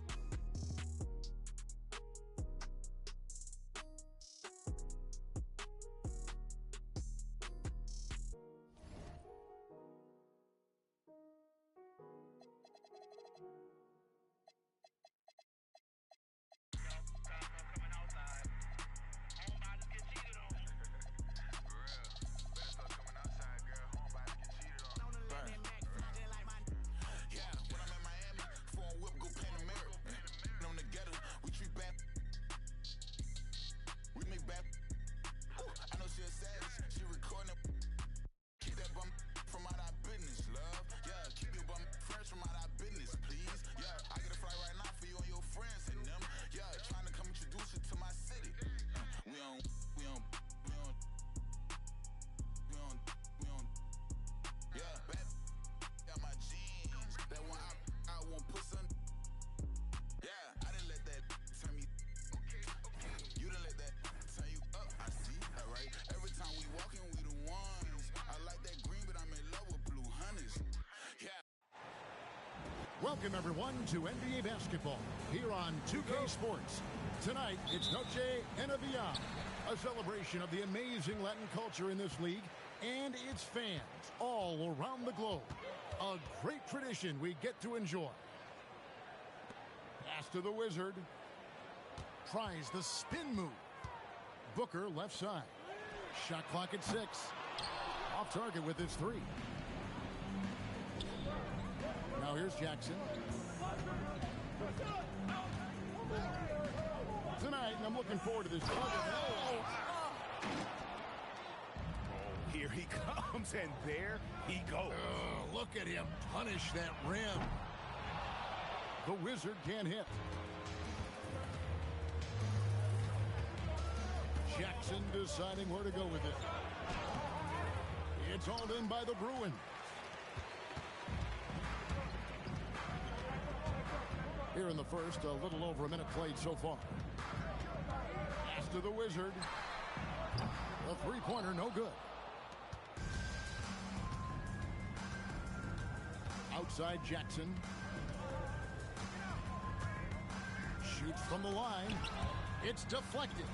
Welcome, everyone, to NBA basketball here on 2K Sports. Tonight, it's Noche Enavia, a celebration of the amazing Latin culture in this league and its fans all around the globe. A great tradition we get to enjoy. Pass to the Wizard. Tries the spin move. Booker left side. Shot clock at 6. Off target with his 3. Now here's Jackson. Tonight, I'm looking forward to this. Here he comes, and there he goes. Look at him punish that rim. The Wizard can't hit. Jackson deciding where to go with it. It's hauled in by the Bruins. Here in the first, a little over a minute played so far. Pass to the Wizard. The three-pointer, no good. Outside Jackson. Shoots from the line. It's deflected.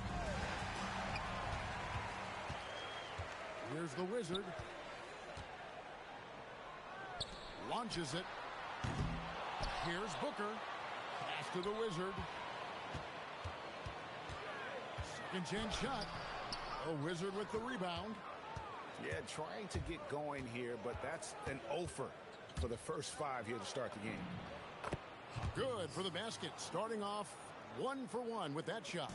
Here's the Wizard. Launches it. Here's Booker. Pass to the Wizard. Second chance shot. A Wizard with the rebound. Yeah, trying to get going here, but that's an offer for the first 5 here to start the game. Good for the basket. Starting off 1 for 1 with that shot.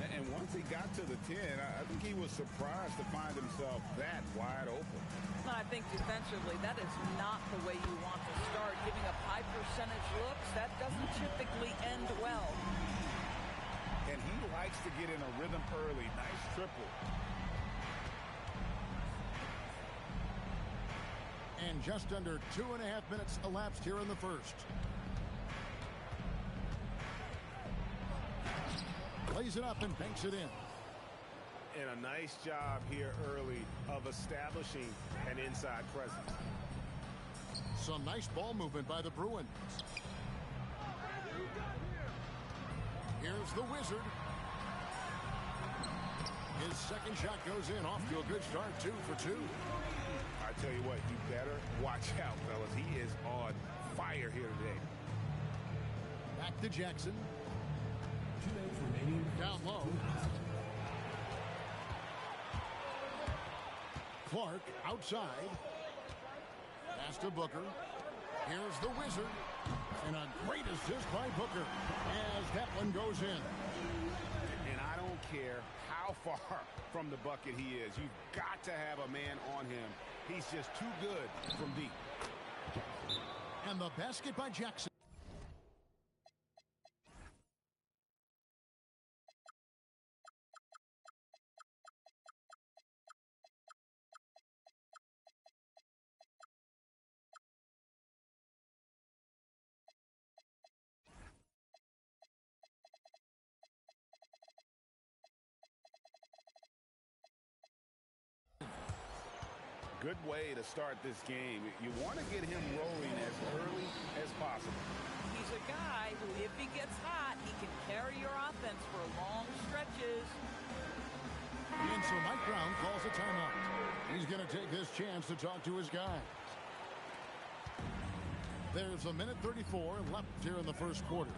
And once he got to the 10, I think he was surprised to find himself that wide open. I think defensively, that is not the way you want to start. Giving up high percentage looks, that doesn't typically end well. And he likes to get in a rhythm early. Nice triple. And just under 2.5 minutes elapsed here in the first. lays it up and banks it in. And a nice job here early of establishing an inside presence. Some nice ball movement by the Bruins. Here's the Wizard. His second shot goes in, off to a good start, 2 for 2. I tell you what, you better watch out, fellas. He is on fire here today. Back to Jackson. 2 minutes remaining. Down low. Clark outside. Pass to Booker. Here's the Wizard. And a great assist by Booker as that one goes in. And I don't care how far from the bucket he is. You've got to have a man on him. He's just too good from deep. And the basket by Jackson. Good way to start this game. You want to get him rolling as early as possible. He's a guy who, if he gets hot, he can carry your offense for long stretches. And so Mike Brown calls a timeout. He's going to take this chance to talk to his guys. There's a minute 34 left here in the first quarter.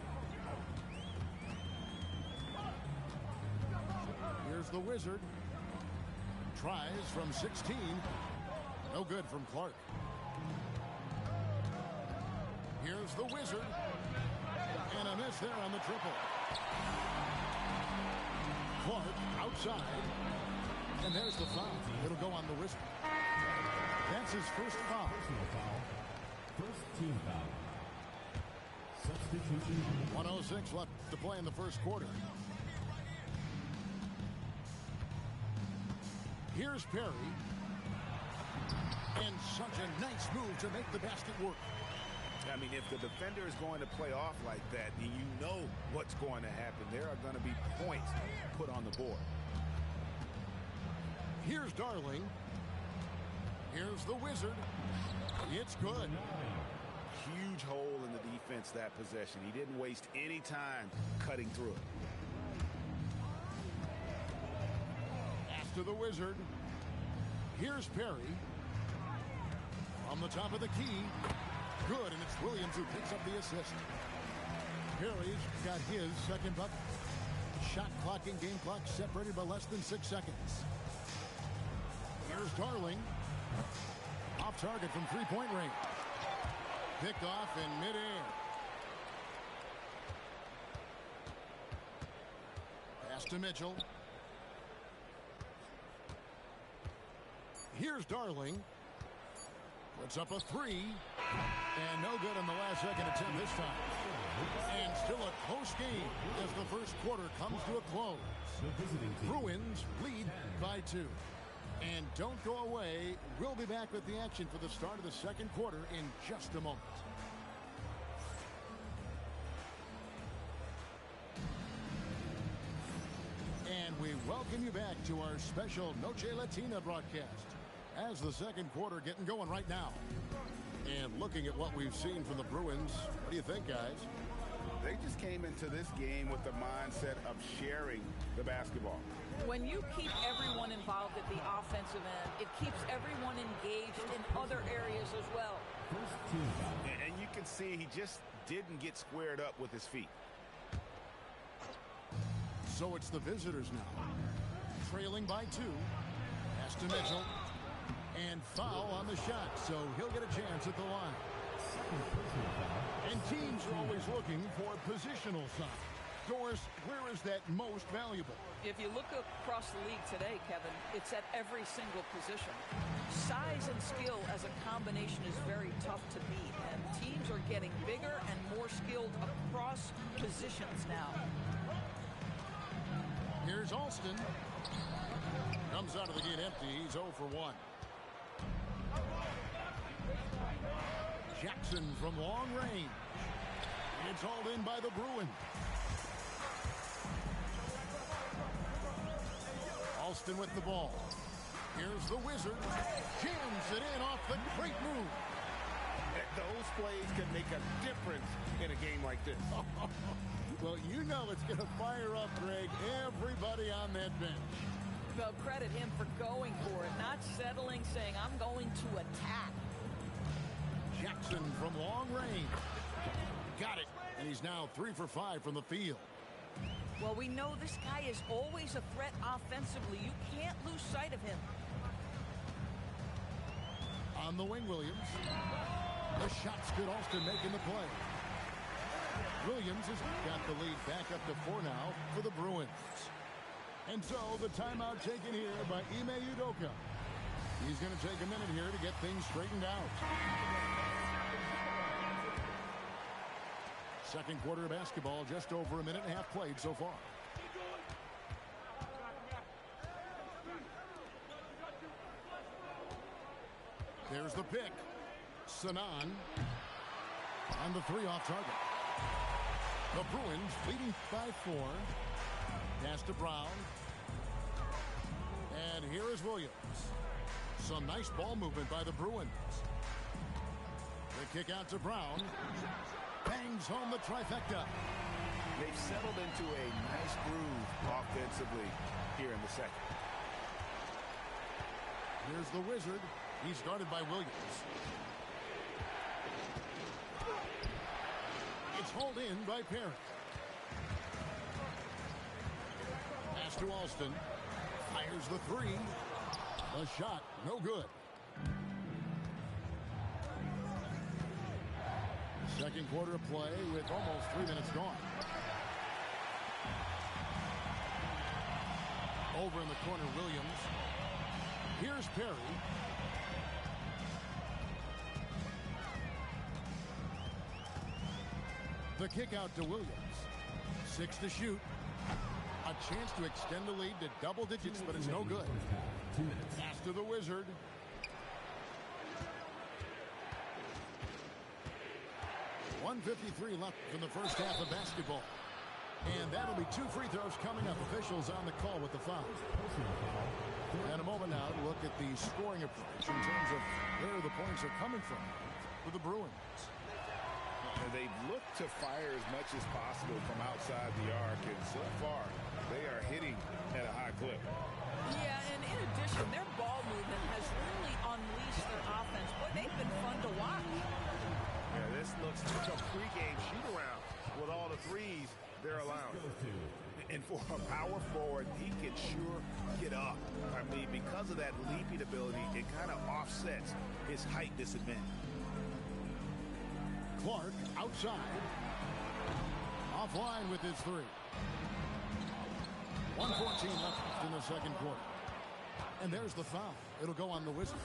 Here's the Wizard. Tries from 16. No good from Clark. Here's the Wizard. And a miss there on the triple. Clark outside. And there's the foul. It'll go on the Wizard. That's his first foul. First team foul. Substitution. 1:06 left to play in the first quarter. Here's Perry. And such a nice move to make the basket work. I mean, if the defender is going to play off like that, then you know what's going to happen. There are going to be points put on the board. Here's Darling. Here's the Wizard. It's good. Huge hole in the defense that possession. He didn't waste any time cutting through it. Pass to the Wizard. Here's Perry. On the top of the key. Good, and it's Williams who picks up the assist. Perry's got his second bucket. Shot clock and game clock separated by less than 6 seconds. Here's Darling. Off target from three-point range. Picked off in midair. Pass to Mitchell. Here's Darling. Puts up a three. And no good on the last second attempt this time. And still a close game as the first quarter comes to a close. Bruins lead by 2. And don't go away. We'll be back with the action for the start of the second quarter in just a moment. And we welcome you back to our special Noche Latina broadcast. As the second quarter getting going right now. And looking at what we've seen from the Bruins, what do you think, guys? They just came into this game with the mindset of sharing the basketball. When you keep everyone involved at the offensive end, it keeps everyone engaged in other areas as well. And you can see he just didn't get squared up with his feet. So it's the visitors now. Trailing by 2. Pass to Mitchell. And foul on the shot, so he'll get a chance at the line. And teams are always looking for positional size. Doris, where is that most valuable? If you look across the league today, Kevin, it's at every single position. Size and skill as a combination is very tough to beat, and teams are getting bigger and more skilled across positions now. Here's Alston. Comes out of the gate empty. He's 0 for 1. Jackson from long range. It's hauled in by the Bruins. Alston with the ball. Here's the Wizard. Jams it in off the great move. Those plays can make a difference in a game like this. Well, you know it's going to fire up, Greg, everybody on that bench. Well, credit him for going for it, not settling, saying, I'm going to attack. Jackson from long range. Got it. And he's now 3 for 5 from the field. Well, we know this guy is always a threat offensively. You can't lose sight of him. On the wing, Williams. The shot's good. Alston making the play. Williams has got the lead back up to 4 now for the Bruins. And so the timeout taken here by Ime Udoka. He's going to take a minute here to get things straightened out. Second quarter of basketball, just over a minute and a half played so far. There's the pick. Sanan on the 3 off target. The Bruins leading by 4. Pass to Brown. And here is Williams. Some nice ball movement by the Bruins. The kick out to Brown. Bangs home the trifecta. They've settled into a nice groove offensively here in the second. Here's the Wizard. He's guarded by Williams. It's hauled in by Perry. Pass to Alston. Fires the 3. A shot, no good. Second quarter of play with almost 3 minutes gone. Over in the corner, Williams. Here's Perry. The kick out to Williams. 6 to shoot. A chance to extend the lead to double digits, but it's no good. Pass to the Wizard. .153 left in the first half of basketball. And that'll be 2 free throws coming up. Officials on the call with the foul. And a moment now to look at the scoring approach in terms of where the points are coming from for the Bruins. They've looked to fire as much as possible from outside the arc, and so far they are hitting at a high clip. Yeah, and in addition, their ball movement has really unleashed their offense. But they've been fun to watch. Yeah, this looks like a pregame shoot-around with all the threes they're allowing. And for a power forward, he can sure get up. I mean, because of that leaping ability, it kind of offsets his height disadvantage. Clark outside. Offline with his 3. 1:14 left in the second quarter. And there's the foul. It'll go on the Wizard.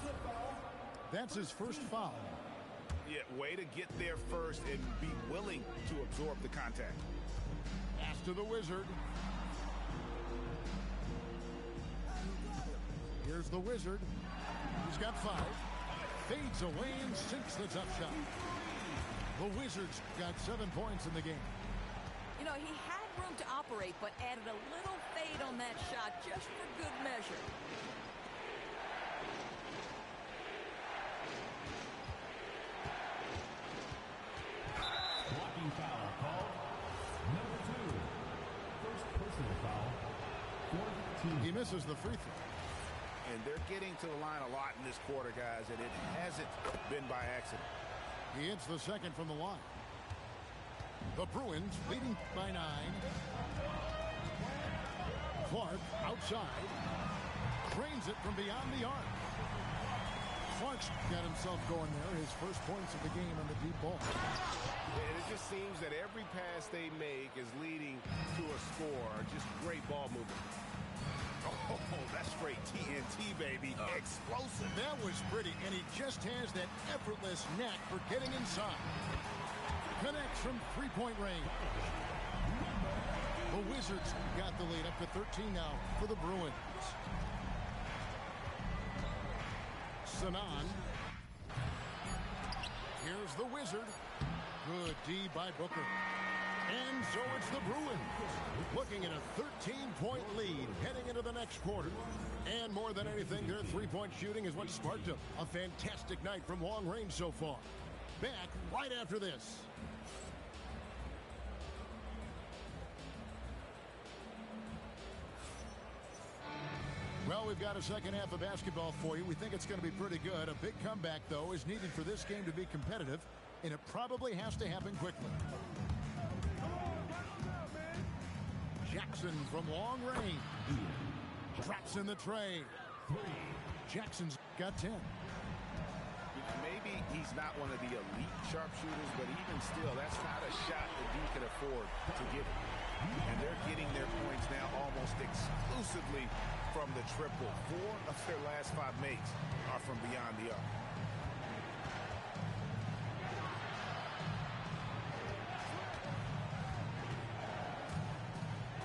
That's his first foul. Yeah, way to get there first and be willing to absorb the contact. Pass to the Wizard. Here's the Wizard. He's got 5. Fades away and sinks the tough shot. The Wizards got 7 points in the game. You know, he had room to operate, but added a little fade on that shot just for good measure. Blocking foul called. Number 2. First personal foul. 4th team. He misses the free throw. And they're getting to the line a lot in this quarter, guys, and it hasn't been by accident. He hits the second from the line. The Bruins leading by 9. Clark outside. Drains it from beyond the arc. Clark's got himself going there. His first points of the game on the deep ball. And it just seems that every pass they make is leading to a score. Just great ball movement. Oh, that's straight TNT, baby. Explosive. That was pretty, and he just has that effortless knack for getting inside. Connects from three-point range. The Wizards got the lead up to 13 now for the Bruins. Sanan. Here's the Wizard. Good D by Booker. And so it's the Bruins looking at a 13-point lead heading into the next quarter. And more than anything, their three-point shooting is what sparked a fantastic night from long range so far. Back right after this. Well, we've got a second half of basketball for you. We think it's going to be pretty good. A big comeback, though, is needed for this game to be competitive, and it probably has to happen quickly. Jackson from long range. Drops in the tray. Jackson's got 10. Maybe he's not one of the elite sharpshooters, but even still, that's not a shot that you can afford to give him. And they're getting their points now almost exclusively from the triple. 4 of their last 5 makes are from beyond the arc.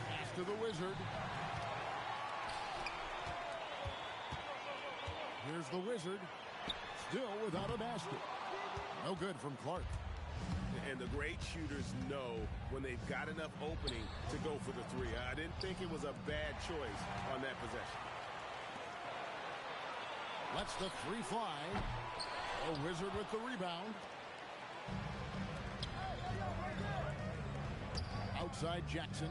Pass to the Wizard. Here's the Wizard. Still without a basket. No good from Clark. And the great shooters know when they've got enough opening to go for the three. I didn't think it was a bad choice on that possession. Lets the three fly. A Wizard with the rebound. Outside Jackson.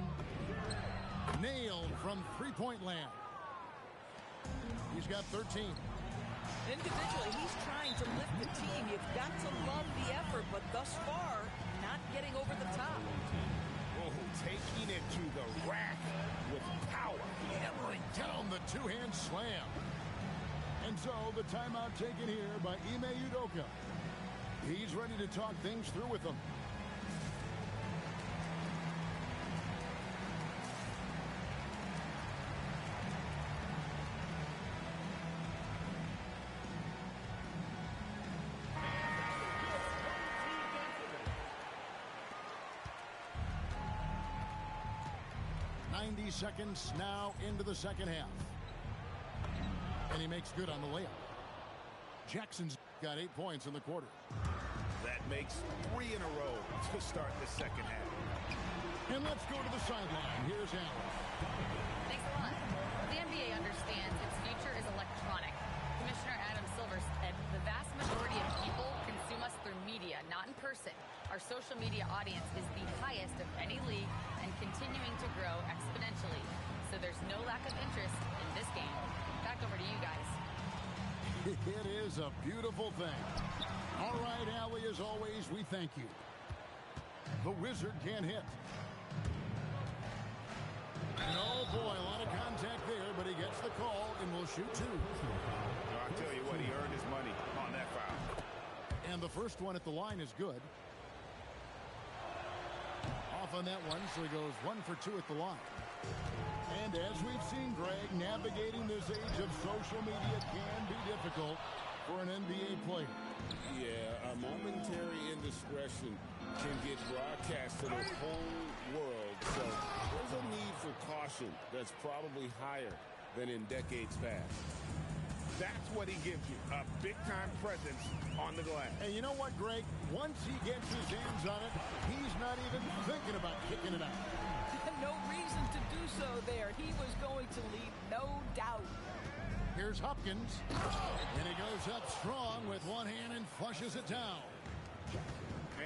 Nailed from three-point land. He's got 13. Individually, he's trying to lift the team. You've got to love the effort, but thus far, not getting over the top. Oh, taking it to the rack with power. Hammering down the two-hand slam. And so the timeout taken here by Ime Udoka. He's ready to talk things through with them. Seconds now into the second half. And he makes good on the layup. Jackson's got 8 points in the quarter. That makes 3 in a row to start the second half. And let's go to the sideline. Here's Allen. Thanks a lot. The NBA understands its future is electronic. Commissioner Adam Silver said the vast majority of people consume us through media, not in person. Our social media audience is the highest of any league and continuing to grow exponentially. So there's no lack of interest in this game. Back over to you guys. It is a beautiful thing. All right, Allie, as always, we thank you. The Wizard can't hit. Oh, boy, a lot of contact there, but he gets the call and will shoot 2. I'll tell you what, he earned his money on that foul. And the first one at the line is good. Off on that one, so he goes 1 for 2 at the line. And as we've seen, Greg, navigating this age of social media can be difficult for an NBA player. Yeah, a momentary indiscretion can get broadcast to the whole world. So there's a need for caution that's probably higher than in decades past. That's what he gives you, a big-time presence on the glass. And you know what, Greg? Once he gets his hands on it, he's not even thinking about kicking it out. No reason to do so there. He was going to leave, no doubt. Here's Hopkins. And he goes up strong with one hand and flushes it down.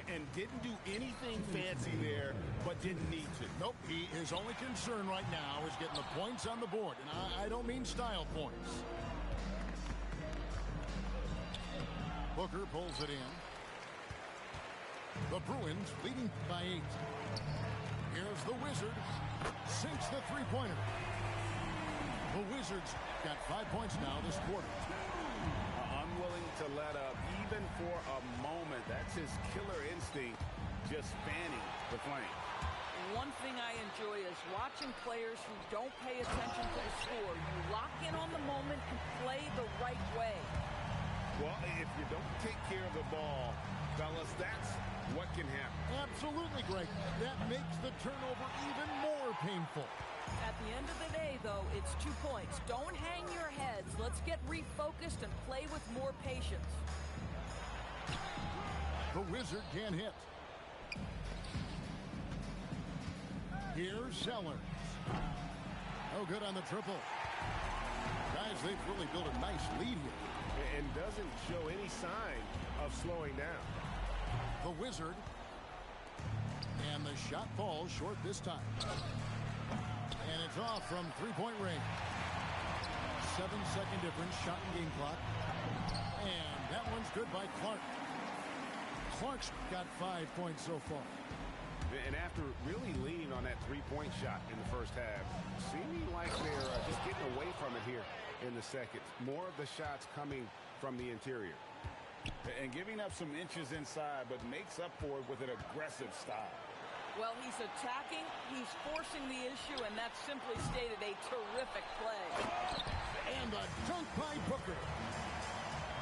And didn't do anything fancy there, but didn't need to. Nope, his only concern right now is getting the points on the board. And I don't mean style points. Booker pulls it in. The Bruins leading by 8. Here's the Wizard. Sinks the three-pointer. The Wizards got 5 points now this quarter. Unwilling to let up even for a moment. That's his killer instinct, just fanning the flame. One thing I enjoy is watching players who don't pay attention to the score. You lock in on the moment and play the right way. Well, if you don't take care of the ball, fellas, that's what can happen. Absolutely, Greg. That makes the turnover even more painful. At the end of the day, though, it's 2 points. Don't hang your heads. Let's get refocused and play with more patience. The Wizard can't hit. Here's Sellers. No good on the triple. Guys, they've really built a nice lead here. And doesn't show any sign of slowing down. The Wizard. And the shot falls short this time. And it's off from three-point range. 7-second difference, shot and game clock. And that one's good by Clark. Clark's got 5 points so far. And after really leaning on that three-point shot in the first half, seeming like they're just getting away from it here in the second. More of the shots coming from the interior. And giving up some inches inside, but makes up for it with an aggressive style. Well, he's attacking, he's forcing the issue, and that's simply stated a terrific play. And a dunk by Booker.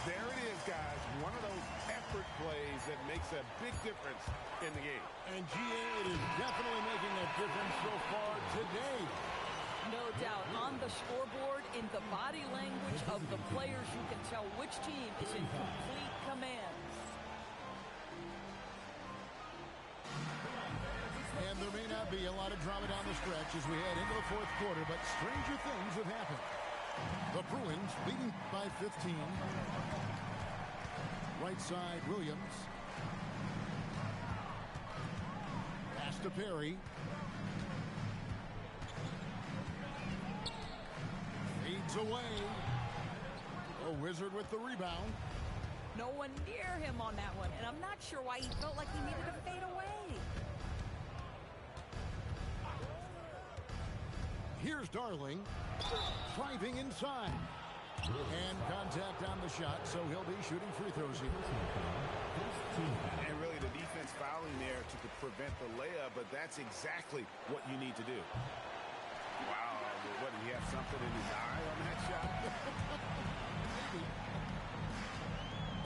There it is, guys. One of those effort plays that makes a big difference in the game. And GA, it is definitely making a difference so far today. No doubt. On the scoreboard, in the body language of the players, you can tell which team is in complete command. And there may not be a lot of drama down the stretch as we head into the fourth quarter, but stranger things have happened. The Bruins leading by 15. Right side, Williams. Pass to Perry. Fades away. A Wizard with the rebound. No one near him on that one, and I'm not sure why he felt like he needed to fade away. Here's Darling, driving inside. And contact on the shot, so he'll be shooting free throws here. And really the defense fouling there to prevent the layup, but that's exactly what you need to do. Wow, what, did he have something in his eye on that shot?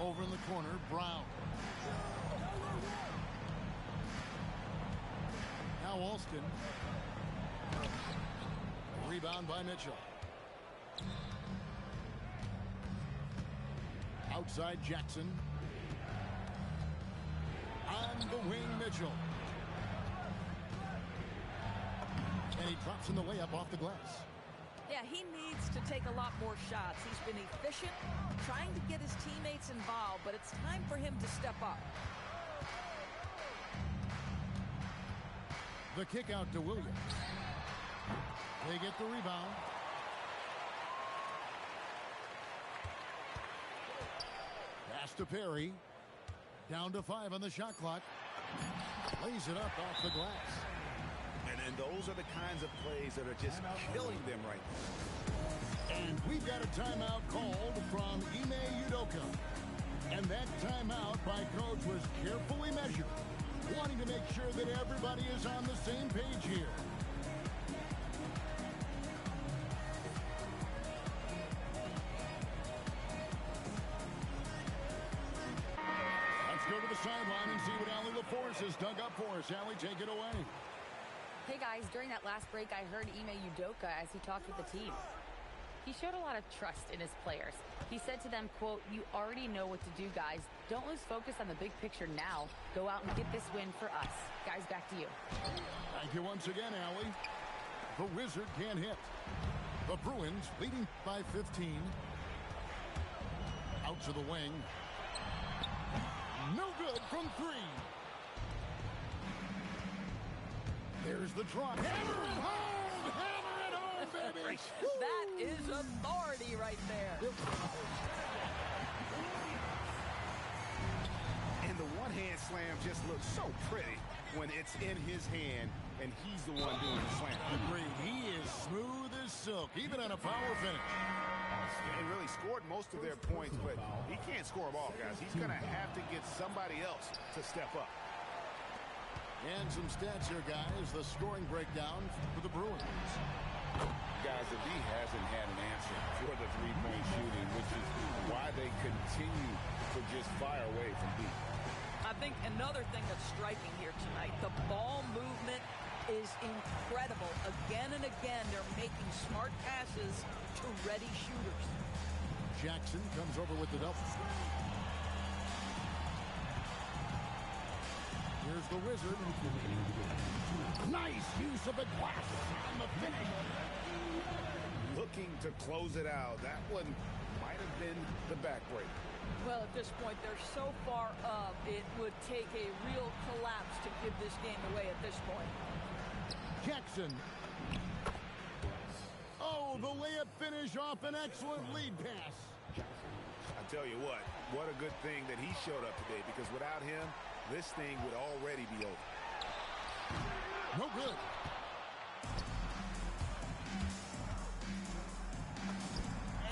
Over in the corner, Brown. Now Alston. Rebound by Mitchell. Outside Jackson. On the wing, Mitchell. And he drops in the layup off the glass. Yeah, he needs to take a lot more shots. He's been efficient, trying to get his teammates involved, but it's time for him to step up. The kick out to Williams. They get the rebound. Pass to Perry. Down to 5 on the shot clock. Lays it up off the glass. And those are the kinds of plays that are just killing them right now. And we've got a timeout called from Ime Udoka. And that timeout by coach was carefully measured, wanting to make sure that everybody is on the same page here. Let's go to the sideline and see what Allie LaForce has dug up for us. Allie, take it away. Hey guys, during that last break, I heard Ime Udoka as he talked with the team. He showed a lot of trust in his players. He said to them, quote, "You already know what to do, guys. Don't lose focus on the big picture now. Go out and get this win for us." Guys, back to you. Thank you once again, Allie. The Wizard can't hit. The Bruins leading by 15. Out to the wing. No good from 3. There's the drop. Hammer it home! Hammer it home, baby! That is authority right there. And the one-hand slam just looks so pretty when it's in his hand and he's the one doing the slam. Agreed. He is smooth as silk, even on a power finish. And really scored most of their points, but he can't score them all, guys. He's going to have to get somebody else to step up. And some stats here, guys. The scoring breakdown for the Bruins. Guys, the D hasn't had an answer for the three-point shooting, which is why they continue to just fire away from deep. I think another thing that's striking here tonight, the ball movement is incredible. Again and again, they're making smart passes to ready shooters. Here's the Wizard. Nice use of the glass on the finish. Looking to close it out. That one might have been the backbreak. Well, at this point, they're so far up, it would take a real collapse to give this game away at this point. Jackson. Oh, the layup finish off an excellent lead pass. I tell you what a good thing that he showed up today, because without him, this thing would already be over. No good.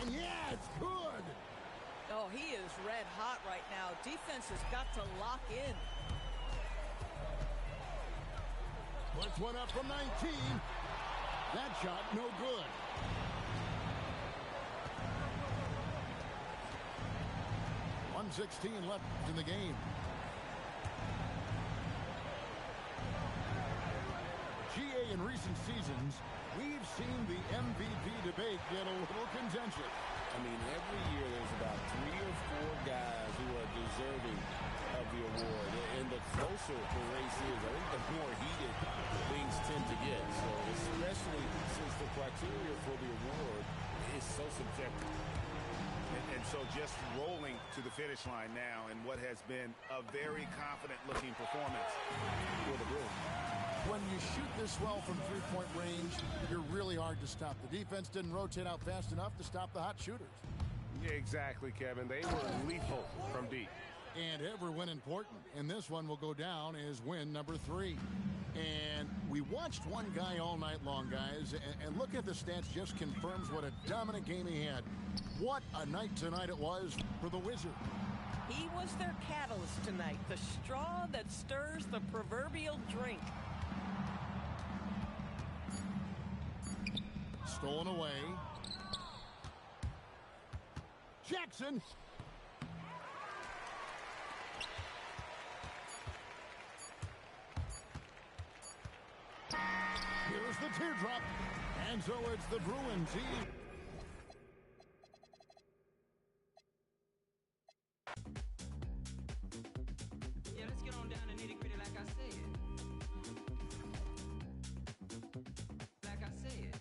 And yeah, it's good. Oh, he is red hot right now. Defense has got to lock in. Puts one up from 19. That shot, no good. .116 left in the game. GA, in recent seasons, we've seen the MVP debate get a little contentious. I mean, every year there's about 3 or 4 guys who are deserving of the award. And the closer the race is, I think the more heated things tend to get. So especially since the criteria for the award is so subjective. And so just rolling to the finish line now in what has been a very confident-looking performance for the Bruins. When you shoot this well from three-point range, you're really hard to stop. The defense didn't rotate out fast enough to stop the hot shooters. Yeah, exactly, Kevin. They were lethal from deep. And every win important. And this one will go down as win number 3. And we watched one guy all night long, guys. And look at the stats, just confirms what a dominant game he had. What a night tonight it was for the Wizard. He was their catalyst tonight, the straw that stirs the proverbial drink. Stolen away. Jackson. Here's the teardrop. And so it's the Bruin team. Yeah, let's get on down to nitty-gritty like I said. Like I said.